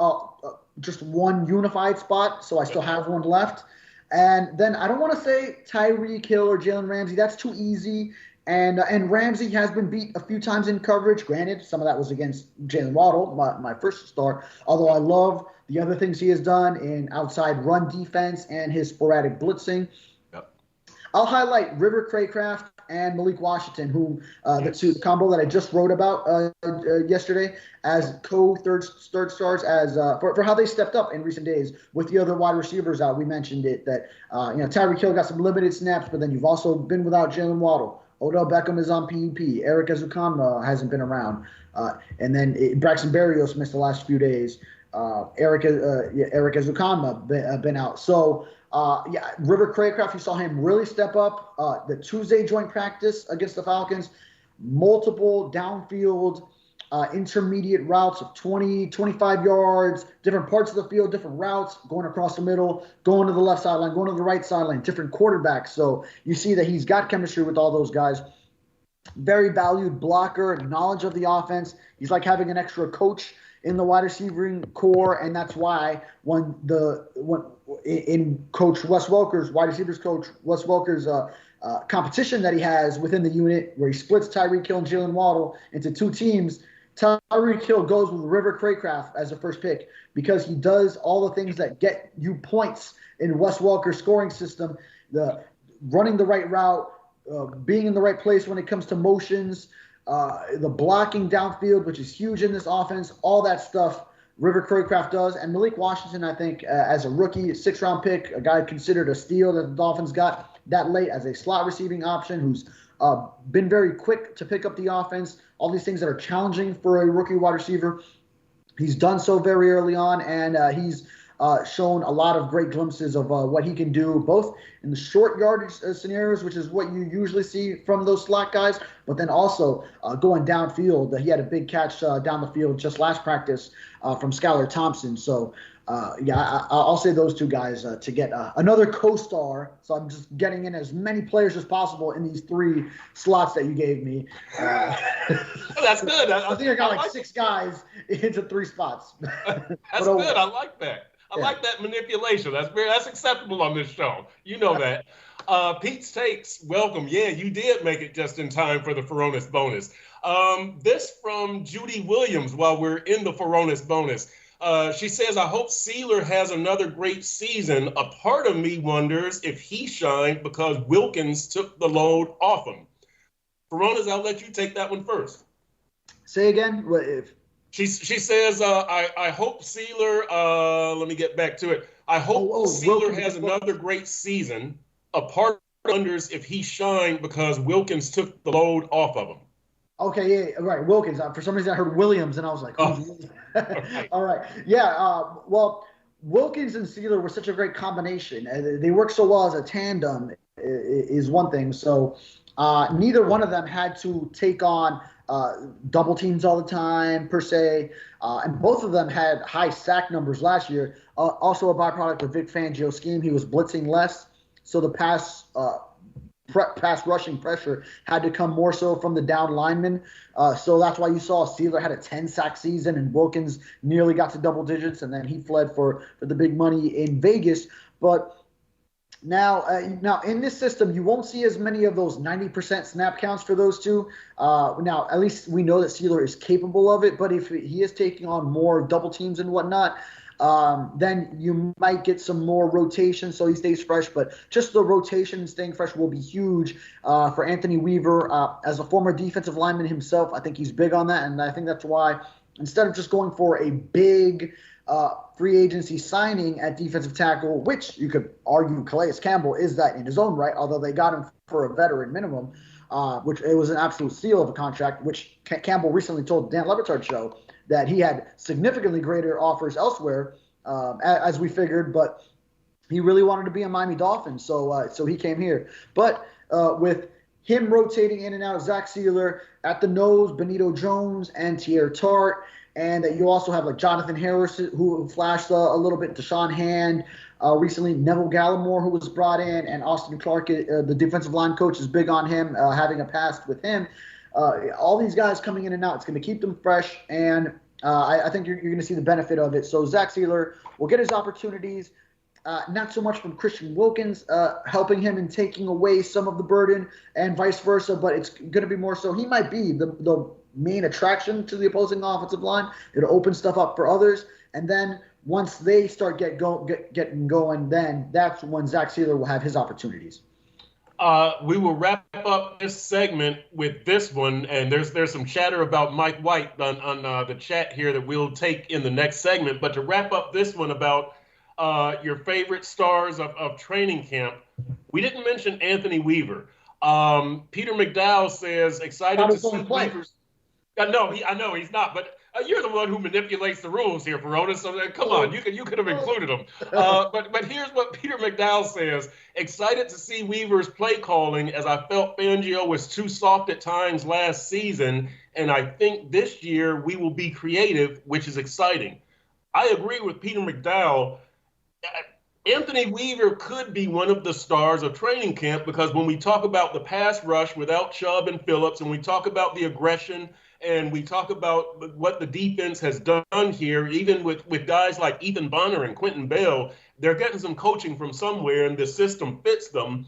just one unified spot, so I still have one left. And then I don't want to say Tyreek Hill or Jalen Ramsey. That's too easy. And Ramsey has been beat a few times in coverage. Granted, some of that was against Jalen Waddle, my first start, although I love the other things he has done in outside run defense and his sporadic blitzing. I'll highlight River Craycraft and Malik Washington, who the combo that I just wrote about yesterday as third stars as for how they stepped up in recent days with the other wide receivers out. We mentioned it that Tyreek Hill got some limited snaps, but then you've also been without Jalen Waddle. Odell Beckham is on PUP. Eric Ezukanma hasn't been around, and then Braxton Berrios missed the last few days. Eric Ezukanma been out. So. River Craycraft, you saw him really step up. The Tuesday joint practice against the Falcons, multiple downfield intermediate routes of 20, 25 yards, different parts of the field, different routes, going across the middle, going to the left sideline, going to the right sideline, different quarterbacks. So you see that he's got chemistry with all those guys. Very valued blocker, knowledge of the offense. He's like having an extra coach in the wide receiving core, and that's why in Coach Wes Welker's, wide receivers coach Wes Welker's competition that he has within the unit, where he splits Tyreek Hill and Jalen Waddle into two teams, Tyreek Hill goes with River Craycraft as the first pick because he does all the things that get you points in Wes Welker's scoring system, the running the right route, being in the right place when it comes to motions, the blocking downfield, which is huge in this offense, all that stuff River Craycraft does. And Malik Washington, I think, as a rookie, 6th-round pick, a guy considered a steal that the Dolphins got that late as a slot receiving option who's been very quick to pick up the offense, all these things that are challenging for a rookie wide receiver. He's done so very early on, and he's shown a lot of great glimpses of what he can do, both in the short yardage scenarios, which is what you usually see from those slot guys, but then also going downfield. He had a big catch down the field just last practice from Skyler Thompson. So, I'll say those two guys to get another co-star. So I'm just getting in as many players as possible in these three slots that you gave me. That's good. I think I got like 6 guys into 3 spots. That's good. I like that. I like that manipulation. That's acceptable on this show. You know that. Pete's Takes, welcome. Yeah, you did make it just in time for the Furones bonus. This from Judy Williams while we're in the Furones bonus. She says, I hope Sealer has another great season. A part of me wonders if he shined because Wilkins took the load off him. Furones, I'll let you take that one first. Say again? What if? She says, I hope Sealer, let me get back to it. I hope Sealer has another great season. A part wonders if he shined because Wilkins took the load off of him. Okay, yeah, right. Wilkins. For some reason, I heard Williams, and I was like, all right. Yeah, well, Wilkins and Sealer were such a great combination. They work so well as a tandem is one thing. So neither one of them had to take on double teams all the time, per se. And both of them had high sack numbers last year. Also a byproduct of Vic Fangio's scheme. He was blitzing less. So the pass pass rushing pressure had to come more so from the down linemen. So that's why you saw Skyler had a 10-sack season and Wilkins nearly got to double digits, and then he fled for the big money in Vegas. But now in this system, you won't see as many of those 90% snap counts for those two. Now, at least we know that Skyler is capable of it, but if he is taking on more double teams and whatnot, then you might get some more rotation so he stays fresh. But just the rotation and staying fresh will be huge for Anthony Weaver. As a former defensive lineman himself, I think he's big on that, and I think that's why instead of just going for a big free agency signing at defensive tackle, which you could argue Calais Campbell is that in his own right, although they got him for a veteran minimum, which it was an absolute steal of a contract, which Campbell recently told Dan Le Batard's show that he had significantly greater offers elsewhere, as we figured, but he really wanted to be a Miami Dolphin, so he came here. But with him rotating in and out, Zach Skyler at the nose, Benito Jones and Tier Tart, and that you also have like Jonathan Harris, who flashed a little bit, Deshaun Hand, recently Neville Gallimore, who was brought in, and Austin Clark, the defensive line coach, is big on him, having a past with him. All these guys coming in and out, it's going to keep them fresh, and I think you're going to see the benefit of it. So Zach Skyler will get his opportunities, not so much from Christian Wilkins helping him and taking away some of the burden and vice versa, but it's going to be more so he might be the main attraction to the opposing offensive line. It'll open stuff up for others, and then once they start getting going, then that's when Zach Skyler will have his opportunities. We will wrap up this segment with this one, and there's some chatter about Mike White on the chat here that we'll take in the next segment. But to wrap up this one about your favorite stars of training camp, we didn't mention Anthony Weaver. Peter McDow says excited to see Weaver's. I know he's not, but you're the one who manipulates the rules here, Furones. So come on, you could have included him. But here's what Peter McDowell says: excited to see Weaver's play calling, as I felt Fangio was too soft at times last season, and I think this year we will be creative, which is exciting. I agree with Peter McDowell. Anthony Weaver could be one of the stars of training camp, because when we talk about the pass rush without Chubb and Phillips, and we talk about the aggression, and we talk about what the defense has done here, even with guys like Ethan Bonner and Quentin Bell, they're getting some coaching from somewhere, and the system fits them.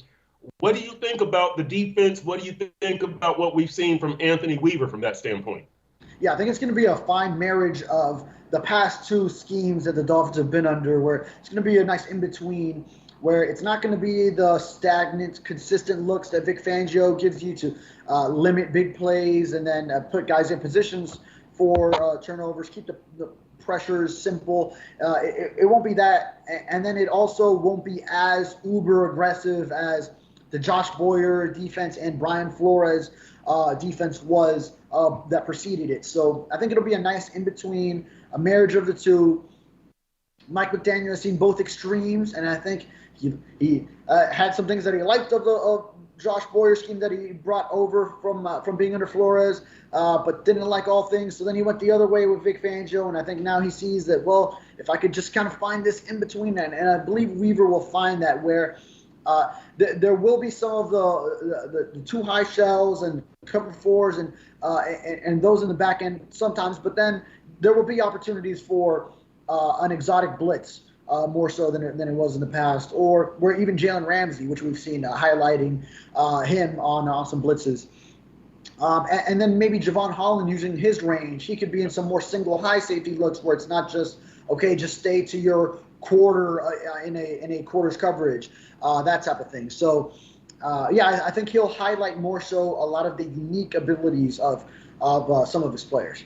What do you think about the defense? What do you think about what we've seen from Anthony Weaver from that standpoint? Yeah, I think it's going to be a fine marriage of the past two schemes that the Dolphins have been under, where it's going to be a nice in-between, where it's not going to be the stagnant, consistent looks that Vic Fangio gives you to limit big plays and then put guys in positions for turnovers, keep the pressures simple. It won't be that. And then it also won't be as uber aggressive as the Josh Boyer defense and Brian Flores defense was that preceded it. So I think it'll be a nice in-between, a marriage of the two. Mike McDaniel has seen both extremes, and I think he had some things that he liked of Josh Boyer's scheme that he brought over from being under Flores, but didn't like all things. So then he went the other way with Vic Fangio, and I think now he sees that, well, if I could just kind of find this in between, and I believe Weaver will find that, where there will be some of the too high shells and cover fours and those in the back end sometimes, but then there will be opportunities for an exotic blitz. More so than it was in the past, or where even Jalen Ramsey, which we've seen highlighting him on some blitzes. And then maybe Javon Holland using his range. He could be in some more single high safety looks where it's not just, okay, just stay to your quarter in a quarters coverage, that type of thing. So, I think he'll highlight more so a lot of the unique abilities of some of his players.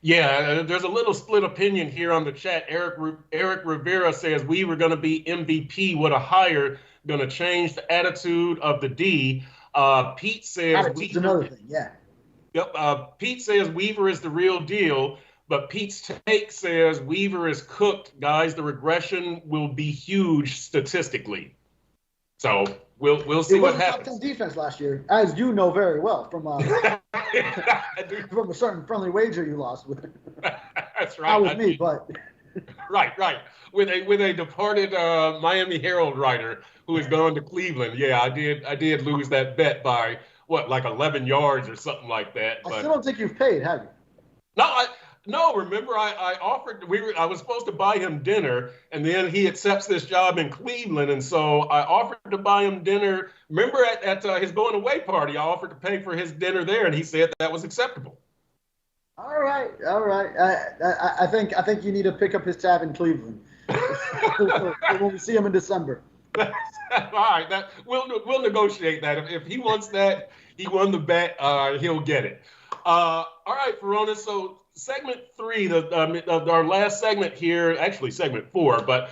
Yeah, there's a little split opinion here on the chat. Eric Rivera says Weaver going to be MVP. What a hire, going to change the attitude of the D. Pete says Weaver, another thing, yeah. Yep. Pete says Weaver is the real deal, but Pete's take says Weaver is cooked. Guys, the regression will be huge statistically. So we'll see what happens. Top 10 defense last year, as you know very well from from a certain friendly wager you lost with. That's right. Not with me, but Right. With a departed Miami Herald writer who has gone to Cleveland. Yeah, I did lose that bet by what, like 11 yards or something like that. I But still don't think you've paid, have you? no, no. Remember, I offered. I was supposed to buy him dinner, and then he accepts this job in Cleveland, and so I offered to buy him dinner. Remember at his going away party, I offered to pay for his dinner there, and he said that was acceptable. All right. I think you need to pick up his tab in Cleveland when we see him in December. All right, we'll negotiate that. If he wants that, he won the bet. He'll get it. All right, Furones. So segment 3, our last segment here, actually segment 4, but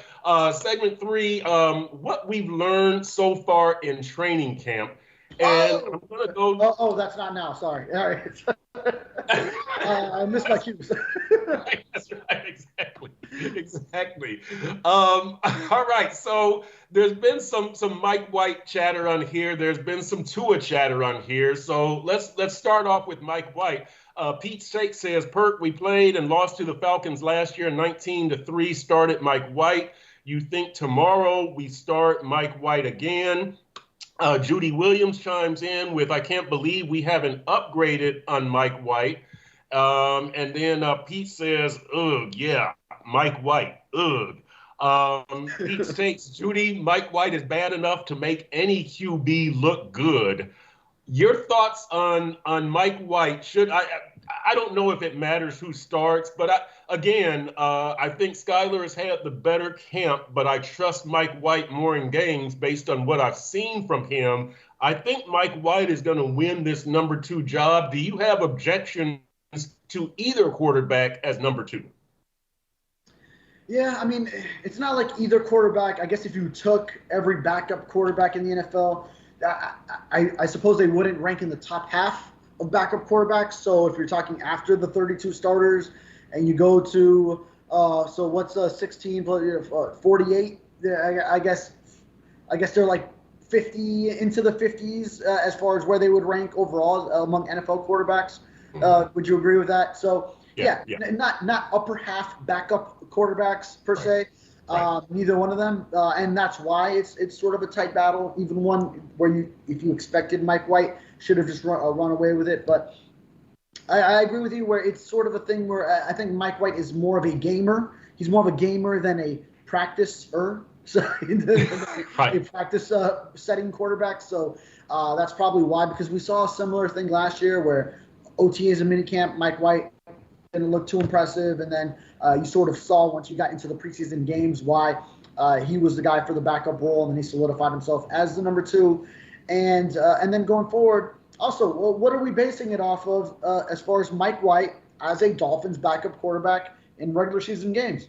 segment 3, what we've learned so far in training camp. And I'm gonna go. Oh, that's not now. Sorry. All right. I missed my cues. Right, that's right. Exactly. All right. So there's been some Mike White chatter on here. There's been some Tua chatter on here. So let's start off with Mike White. Pete Shake says, Perk, we played and lost to the Falcons last year, 19-3. Started Mike White. You think tomorrow we start Mike White again? Judy Williams chimes in with, I can't believe we haven't upgraded on Mike White. And then Pete says, ugh, yeah, Mike White, ugh. Pete states, Judy, Mike White is bad enough to make any QB look good. Your thoughts on Mike White? I don't know if it matters who starts, but I think Skyler has had the better camp, but I trust Mike White more in games based on what I've seen from him. I think Mike White is going to win this number 2 job. Do you have objections to either quarterback as number 2? Yeah, I mean, it's not like either quarterback. I guess if you took every backup quarterback in the NFL, I suppose they wouldn't rank in the top half of backup quarterbacks. So if you're talking after the 32 starters and you go to, so what's 16 plus 48? I guess they're like 50 into the 50s as far as where they would rank overall among NFL quarterbacks. Would you agree with that? So yeah. Not upper half backup quarterbacks per se. Right. Neither one of them, and that's why it's sort of a tight battle. Even one where if you expected Mike White, should have just run away with it. But I agree with you where it's sort of a thing where I think Mike White is more of a gamer. He's more of a gamer than a practicer. So a practice setting quarterback. So that's probably why, because we saw a similar thing last year where OTAs and minicamp, Mike White didn't look too impressive, and then you sort of saw once you got into the preseason games why he was the guy for the backup role, and then he solidified himself as the number 2. And then going forward, also, well, what are we basing it off of as far as Mike White as a Dolphins backup quarterback in regular season games?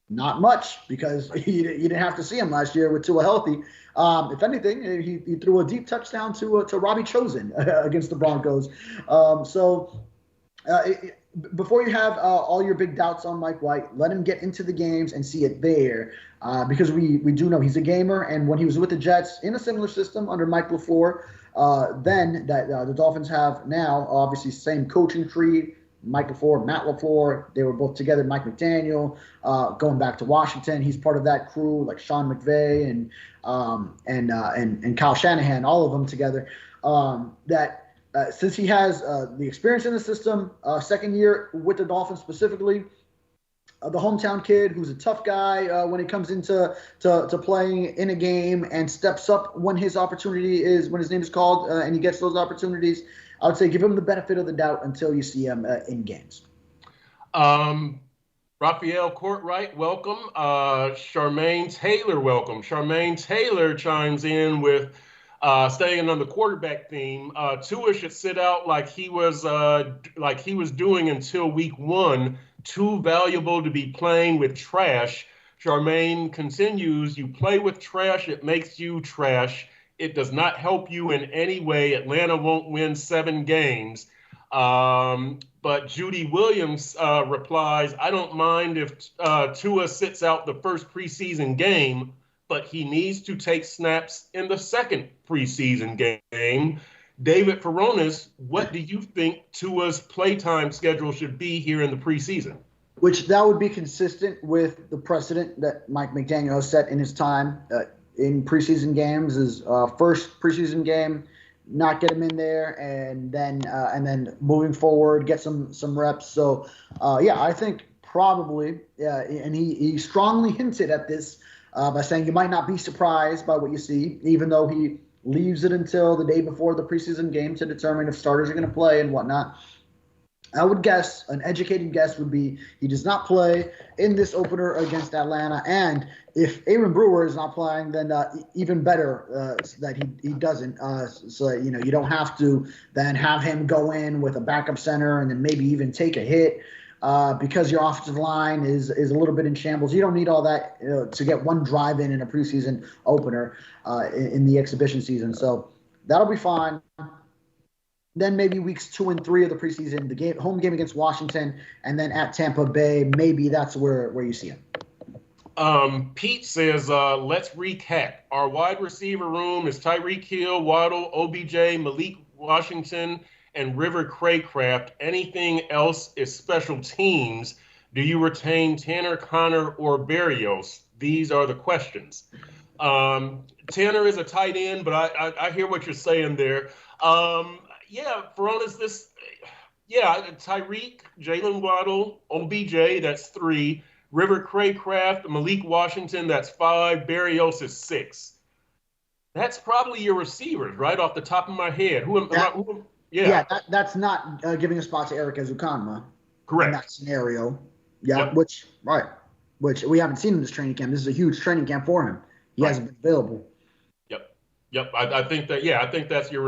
Not much, because you didn't have to see him last year with Tua healthy. If anything, he threw a deep touchdown to Robbie Chosen against the Broncos. Before you have all your big doubts on Mike White, let him get into the games and see it there, because we do know he's a gamer. And when he was with the Jets in a similar system under Mike LaFleur, then that the Dolphins have now, obviously same coaching tree, Mike LaFleur, Matt LaFleur, they were both together. Mike McDaniel, going back to Washington, he's part of that crew, like Sean McVay and Kyle Shanahan, all of them together. Since he has the experience in the system, second year with the Dolphins specifically, the hometown kid who's a tough guy when it comes into playing in a game and steps up when his name is called and he gets those opportunities, I would say give him the benefit of the doubt until you see him in games. Raphael Courtwright, welcome. Charmaine Taylor, welcome. Charmaine Taylor chimes in with, staying on the quarterback theme, Tua should sit out like he was doing until week 1. Too valuable to be playing with trash. Charmaine continues, you play with trash, it makes you trash. It does not help you in any way. Atlanta won't win 7 games. But Judy Williams replies, I don't mind if Tua sits out the first preseason game, but he needs to take snaps in the second preseason game. David Furones, what do you think Tua's playtime schedule should be here in the preseason? Which that would be consistent with the precedent that Mike McDaniel has set in his time in preseason games. Is first preseason game, not get him in there, and then moving forward, get some reps. So yeah, I think probably, and he strongly hinted at this by saying you might not be surprised by what you see, even though he leaves it until the day before the preseason game to determine if starters are going to play and whatnot. I would guess, an educated guess would be he does not play in this opener against Atlanta. And if Aaron Brewer is not playing, then even better that he doesn't. So, you don't have to then have him go in with a backup center and then maybe even take a hit because your offensive line is a little bit in shambles. You don't need all that to get one drive in a preseason opener in the exhibition season. So that'll be fine. Then maybe weeks 2 and 3 of the preseason, the home game against Washington, and then at Tampa Bay, maybe that's where you see him. Pete says, let's recap. Our wide receiver room is Tyreek Hill, Waddle, OBJ, Malik Washington, and River Craycraft. Anything else is special teams. Do you retain Tanner, Conor, or Berrios? These are the questions. Tanner is a tight end, but I hear what you're saying there. Yeah, Furones, Tyreek, Jalen Waddle, OBJ, that's 3. River Craycraft, Malik Washington, that's 5. Berrios is 6. That's probably your receivers, right off the top of my head. That's not giving a spot to Eric Ezukanma. Correct. In that scenario. Yeah, yep. Which we haven't seen in this training camp. This is a huge training camp for him. He hasn't been available. Yep, I think that's your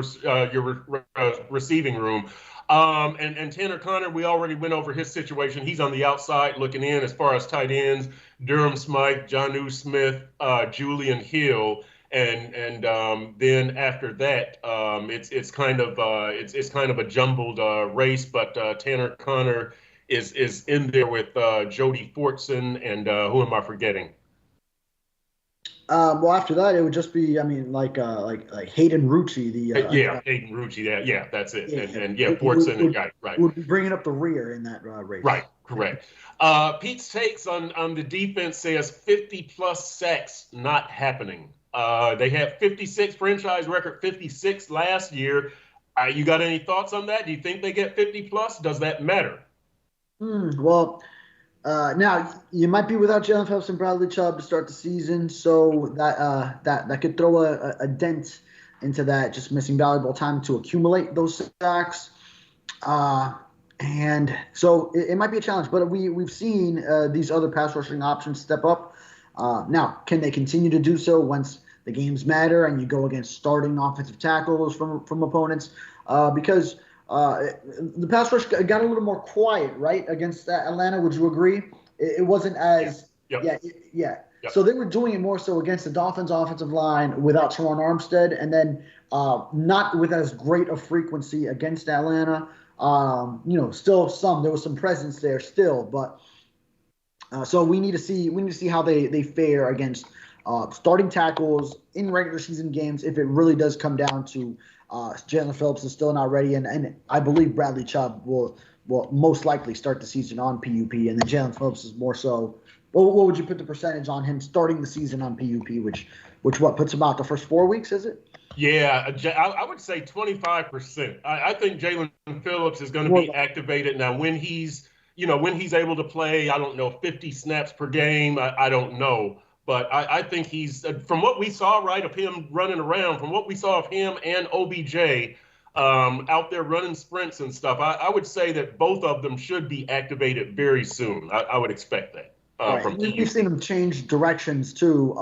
receiving room. And Tanner Conor, we already went over his situation. He's on the outside looking in as far as tight ends. Durham Smythe, Jonnu Smith, Julian Hill, and then after that, it's kind of a jumbled race. But Tanner Conor is in there with Jody Fortson and who am I forgetting? Well, after that, it would just be, like Hayden Rucci. Hayden Rucci. Yeah, that's it. And Fortson, right. Would be bringing up the rear in that race. Right, correct. Pete's takes on the defense says 50-plus sacks not happening. They had 56, franchise record 56 last year. You got any thoughts on that? Do you think they get 50-plus? Does that matter? Well, now you might be without Jalen Phillips and Bradley Chubb to start the season, so that could throw a dent into that, just missing valuable time to accumulate those sacks. And so it might be a challenge, but we've seen these other pass rushing options step up. Now, can they continue to do so once the games matter and you go against starting offensive tackles from opponents? Because the pass rush got a little more quiet, right, against Atlanta. Would you agree? It wasn't as Yep. Yep. So they were doing it more so against the Dolphins' offensive line without Teron Armstead, and then not with as great a frequency against Atlanta. Still there was some presence there still, but so we need to see how they fare against starting tackles in regular season games if it really does come down to Jalen Phillips is still not ready, and I believe Bradley Chubb will most likely start the season on PUP, and then Jalen Phillips is more so. What would you put the percentage on him starting the season on PUP, which puts him out the first 4 weeks, is it? Yeah, I would say 25%. I think Jalen Phillips is going to be activated now when he's able to play. I don't know, 50 snaps per game. I don't know. But I think he's, from what we saw, right, of him running around, from what we saw of him and OBJ out there running sprints and stuff, I would say that both of them should be activated very soon. I would expect that. We've seen him change directions too,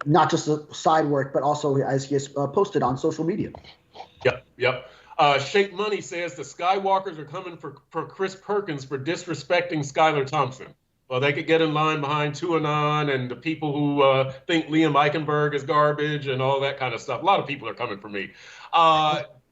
not just the side work, but also as he has posted on social media. Yep. Shake Money says the Skywalkers are coming for Chris Perkins for disrespecting Skyler Thompson. Well, they could get in line behind Tuanon and the people who think Liam Eichenberg is garbage and all that kind of stuff. A lot of people are coming for me.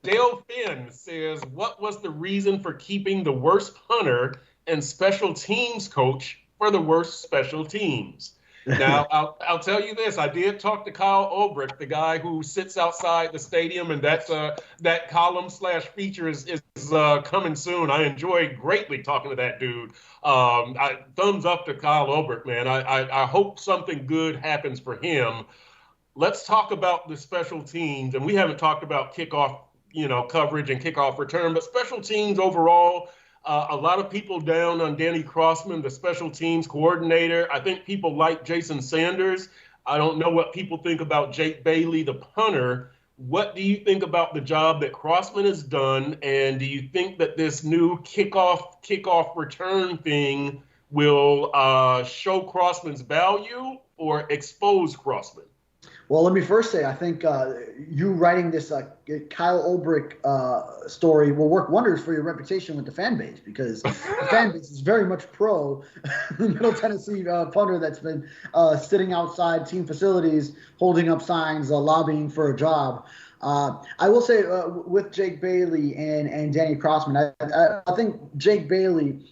Dale Finn says, what was the reason for keeping the worst punter and special teams coach for the worst special teams? Now, I'll tell you this. I did talk to Kyle Ulbrich, the guy who sits outside the stadium, and that column/feature is coming soon. I enjoyed greatly talking to that dude. Thumbs up to Kyle Ulbrich, man. I hope something good happens for him. Let's talk about the special teams, and we haven't talked about kickoff, coverage and kickoff return, but special teams overall. A lot of people down on Danny Crossman, the special teams coordinator. I think people like Jason Sanders. I don't know what people think about Jake Bailey, the punter. What do you think about the job that Crossman has done? And do you think that this new kickoff return thing will show Crossman's value or expose Crossman? Well, let me first say, I think you writing this Kyle Ulbrich story will work wonders for your reputation with the fan base, because the fan base is very much pro the Middle Tennessee punter that's been sitting outside team facilities, holding up signs, lobbying for a job. I will say with Jake Bailey and Danny Crossman, I think Jake Bailey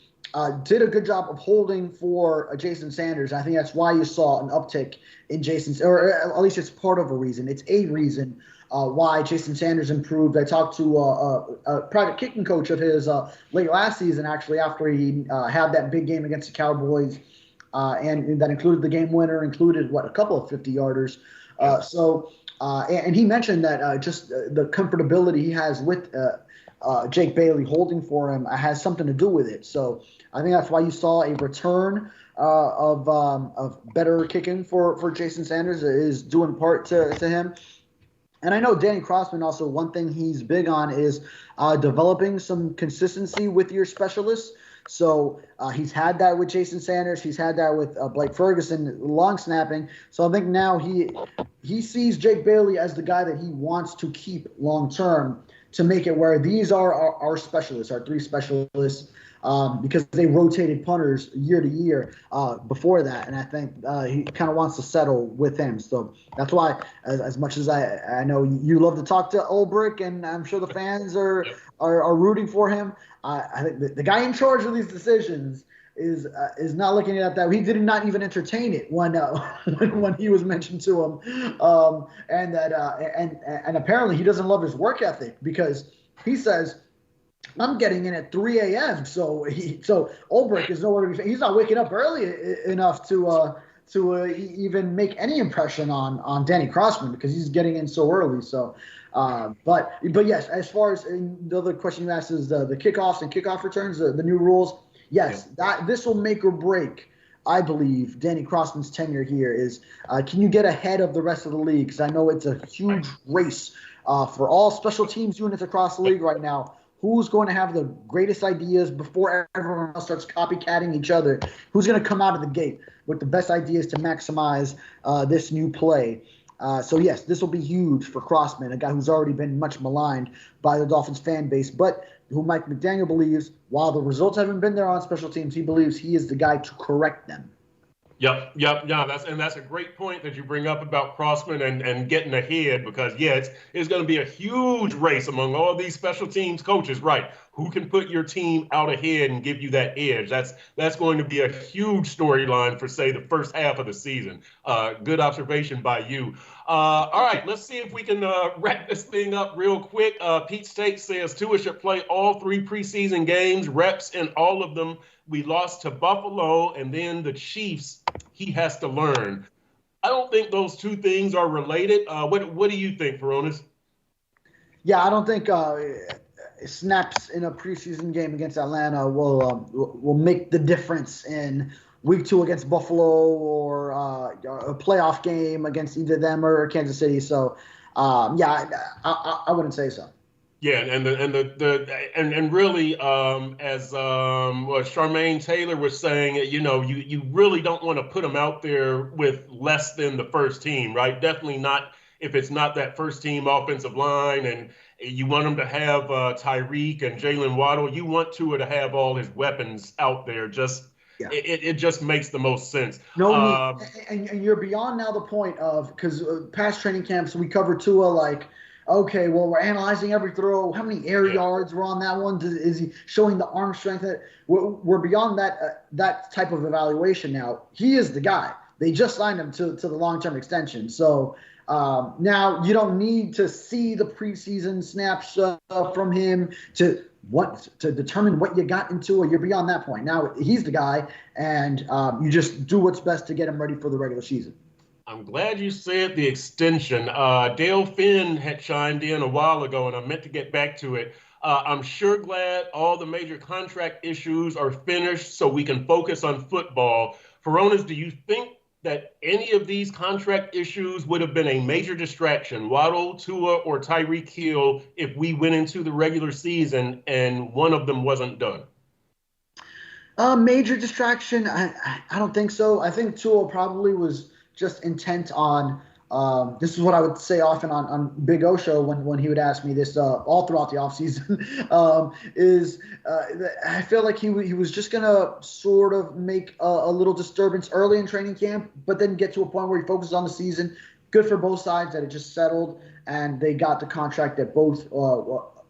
did a good job of holding for Jason Sanders. I think that's why you saw an uptick in Jason's, or at least it's part of a reason. It's a reason why Jason Sanders improved. I talked to a private kicking coach of his late last season, actually, after he had that big game against the Cowboys, and that included the game winner, included, a couple of 50-yarders. And he mentioned that just the comfortability he has with Jake Bailey holding for him has something to do with it. So I think that's why you saw a return of better kicking for Jason Sanders, is due in part to him. And I know Danny Crossman also, one thing he's big on is developing some consistency with your specialists. So he's had that with Jason Sanders. He's had that with Blake Ferguson, long snapping. So I think now he sees Jake Bailey as the guy that he wants to keep long term, to make it where these are our specialists, our three specialists, because they rotated punters year to year before that. And I think he kind of wants to settle with him. So that's why, as much as I know you love to talk to Ulbrich, and I'm sure the fans are rooting for him, I think the guy in charge of these decisions is not looking at that. He did not even entertain it when he was mentioned to him, and apparently he doesn't love his work ethic, because he says, I'm getting in at 3 a.m. So Ulbrich is nowhere to be. He's not waking up early enough to even make any impression on Danny Crossman, because he's getting in so early. So, but yes, as far as the other question you asked is the kickoffs and kickoff returns, the new rules. Yes, this will make or break, I believe, Danny Crossman's tenure here. Is can you get ahead of the rest of the league? Because I know it's a huge race for all special teams units across the league right now. Who's going to have the greatest ideas before everyone else starts copycatting each other? Who's going to come out of the gate with the best ideas to maximize this new play? So, yes, this will be huge for Crossman, a guy who's already been much maligned by the Dolphins fan base, but who Mike McDaniel believes, while the results haven't been there on special teams, he believes he is the guy to correct them. Yep. Yeah, that's a great point that you bring up about Crossman and getting ahead, because it's going to be a huge race among all these special teams coaches, right? Who can put your team out ahead and give you that edge? That's going to be a huge storyline for, say, the first half of the season. Good observation by you. All right, let's see if we can wrap this thing up real quick. Pete State says Tua should play all 3 preseason games, reps in all of them. We lost to Buffalo and then the Chiefs. He has to learn. I don't think those two things are related. What do you think, Furones? Yeah, I don't think snaps in a preseason game against Atlanta will make the difference in week 2 against Buffalo, or a playoff game against either them or Kansas City. So, I wouldn't say so. Yeah, and really, as Charmaine Taylor was saying, you really don't want to put them out there with less than the first team, right? Definitely not if it's not that first team offensive line, and you want them to have Tyreek and Jalen Waddle. You want Tua to have all his weapons out there. It just makes the most sense. No, and you're beyond now the point of, because past training camps we covered Tua like, okay, well, we're analyzing every throw. How many air yards were on that one? Is he showing the arm strength? We're beyond that type of evaluation now. He is the guy. they just signed him to the long-term extension. So now you don't need to see the preseason snaps from him to determine what you got into, or you're beyond that point. Now he's the guy, and you just do what's best to get him ready for the regular season. I'm glad you said the extension. Dale Finn had chimed in a while ago, and I meant to get back to it. I'm sure glad all the major contract issues are finished so we can focus on football. Furones, do you think that any of these contract issues would have been a major distraction, Waddle, Tua, or Tyreek Hill, if we went into the regular season and one of them wasn't done? Major distraction? I don't think so. I think Tua probably was just intent on this is what I would say often on Big O Show when he would ask me this all throughout the offseason, I feel like he was just going to sort of make a little disturbance early in training camp, but then get to a point where he focuses on the season. Good for both sides that it just settled and they got the contract that both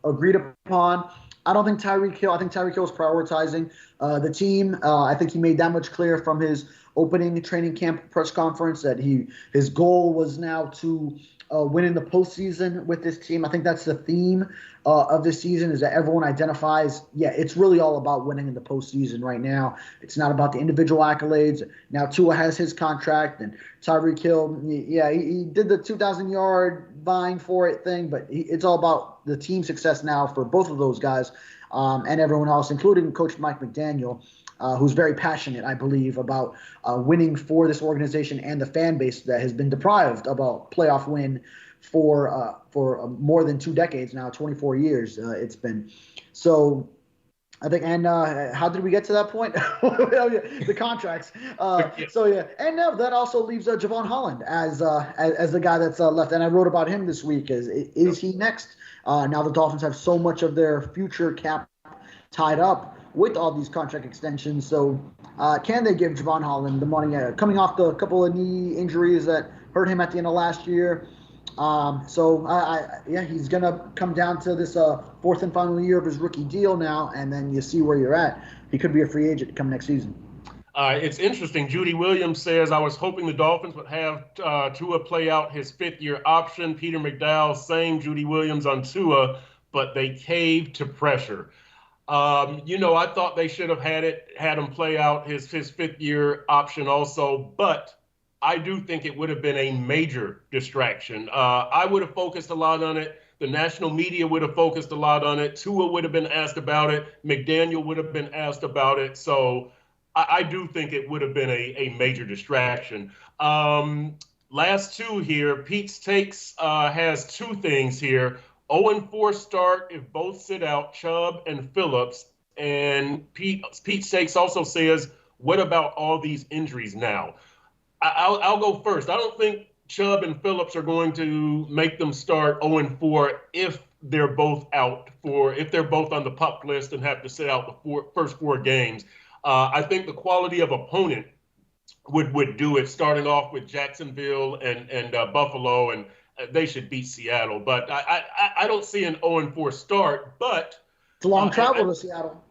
agreed upon. I don't think Tyreek Hill. I think Tyreek Hill is prioritizing the team. I think he made that much clear from his opening training camp press conference that his goal was now to win in the postseason with this team. I think that's the theme of this season, is that everyone identifies, it's really all about winning in the postseason right now. It's not about the individual accolades. Now Tua has his contract, and Tyreek Hill, he did the 2,000-yard vying for it thing, but it's all about the team success now for both of those guys and everyone else, including Coach Mike McDaniel, who's very passionate, I believe, about winning for this organization and the fan base that has been deprived of a playoff win for more than 2 decades now, 24 years it's been. So I think, and how did we get to that point? The contracts. And now that also leaves Javon Holland as the guy that's left. And I wrote about him this week. Is he next? Now the Dolphins have so much of their future cap tied up with all these contract extensions. So can they give Javon Holland the money coming off the couple of knee injuries that hurt him at the end of last year? He's going to come down to this fourth and final year of his rookie deal now, and then you see where you're at. He could be a free agent come next season. It's interesting. Judy Williams says, I was hoping the Dolphins would have Tua play out his 5th-year option. Peter McDow, same Judy Williams on Tua, but they caved to pressure. I thought they should have had him play out his 5th-year option also, but I do think it would have been a major distraction. I would have focused a lot on it. The national media would have focused a lot on it. Tua would have been asked about it. McDaniel would have been asked about it. So I do think it would have been a major distraction. Last two here. Pete's Takes has 2 things here. 0-4 start if both sit out, Chubb and Phillips. And Pete's Takes also says, what about all these injuries now? I'll go first. I don't think Chubb and Phillips are going to make them start 0-4 if they're both out if they're both on the PUP list and have to sit out the first 4 games. I think the quality of opponent would do it, starting off with Jacksonville and Buffalo, and they should beat Seattle. But I don't see an 0-4 start. But it's a long travel to Seattle.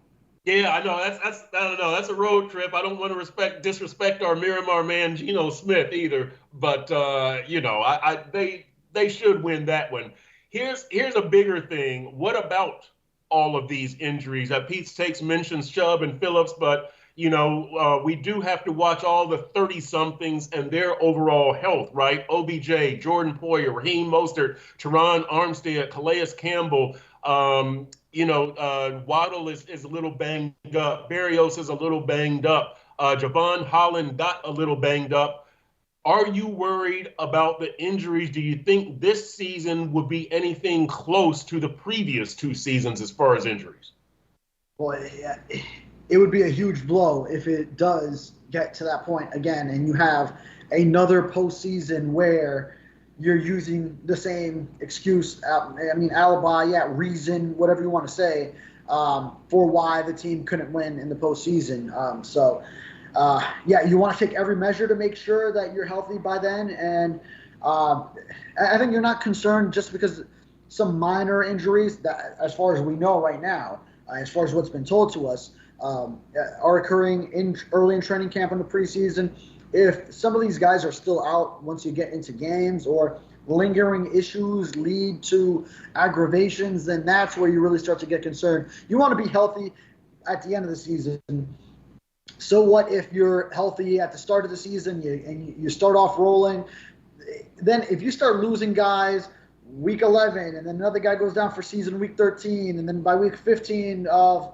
Yeah, I know. I don't know. That's a road trip. I don't want to disrespect our Miramar man, Geno Smith, either. But they should win that one. Here's a bigger thing. What about all of these injuries? Pete's Takes mentions Chubb and Phillips, but we do have to watch all the 30-somethings and their overall health, right? OBJ, Jordan Poyer, Raheem Mostert, Teron Armstead, Calais Campbell. Waddle is a little banged up. Berrios is a little banged up. Javon Holland got a little banged up. Are you worried about the injuries? Do you think this season would be anything close to the previous 2 seasons as far as injuries? Well, it would be a huge blow if it does get to that point again, and you have another postseason where you're using the same excuse, alibi, reason, whatever you want to say, for why the team couldn't win in the postseason. You want to take every measure to make sure that you're healthy by then. And I think you're not concerned just because some minor injuries that, as far as we know right now, as far as what's been told to us, are occurring early in training camp in the preseason. if some of these guys are still out once you get into games, or lingering issues lead to aggravations, then that's where you really start to get concerned. You want to be healthy at the end of the season. So what if you're healthy at the start of the season and you start off rolling? Then if you start losing guys week 11, and then another guy goes down for season week 13, and then by week 15, 4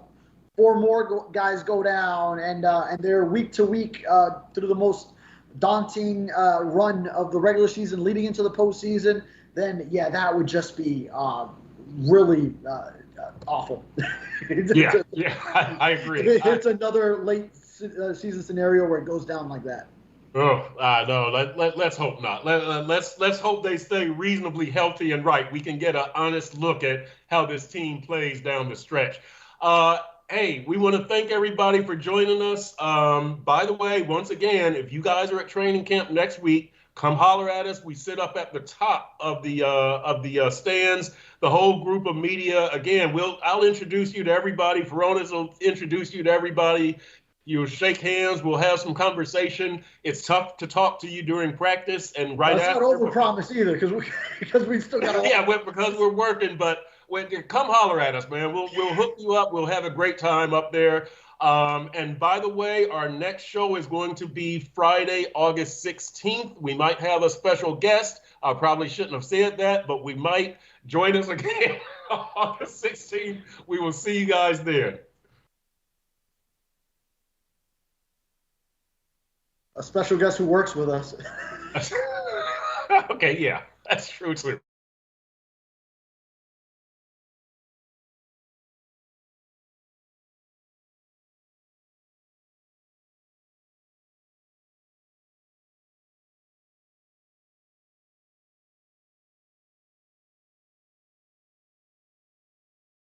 more guys go down, and they're week to week through the most daunting run of the regular season leading into the postseason, then yeah, that would just be really awful. I agree. It's another late season scenario where it goes down like that. Oh, no. Let's hope not. Let's hope they stay reasonably healthy and right. We can get an honest look at how this team plays down the stretch. Hey, we want to thank everybody for joining us. By the way, once again, if you guys are at training camp next week, come holler at us. We sit up at the top of the stands. The whole group of media. Again, I'll introduce you to everybody. Furones will introduce you to everybody. You'll shake hands. We'll have some conversation. It's tough to talk to you during practice and right after. That's not overpromise either, because we still got. Yeah, because we're working, but. Come holler at us, man. We'll hook you up. We'll have a great time up there. And by the way, our next show is going to be Friday, August 16th. We might have a special guest. I probably shouldn't have said that, but we might join us again August 16th. We will see you guys then. A special guest who works with us. Okay, yeah, that's true too.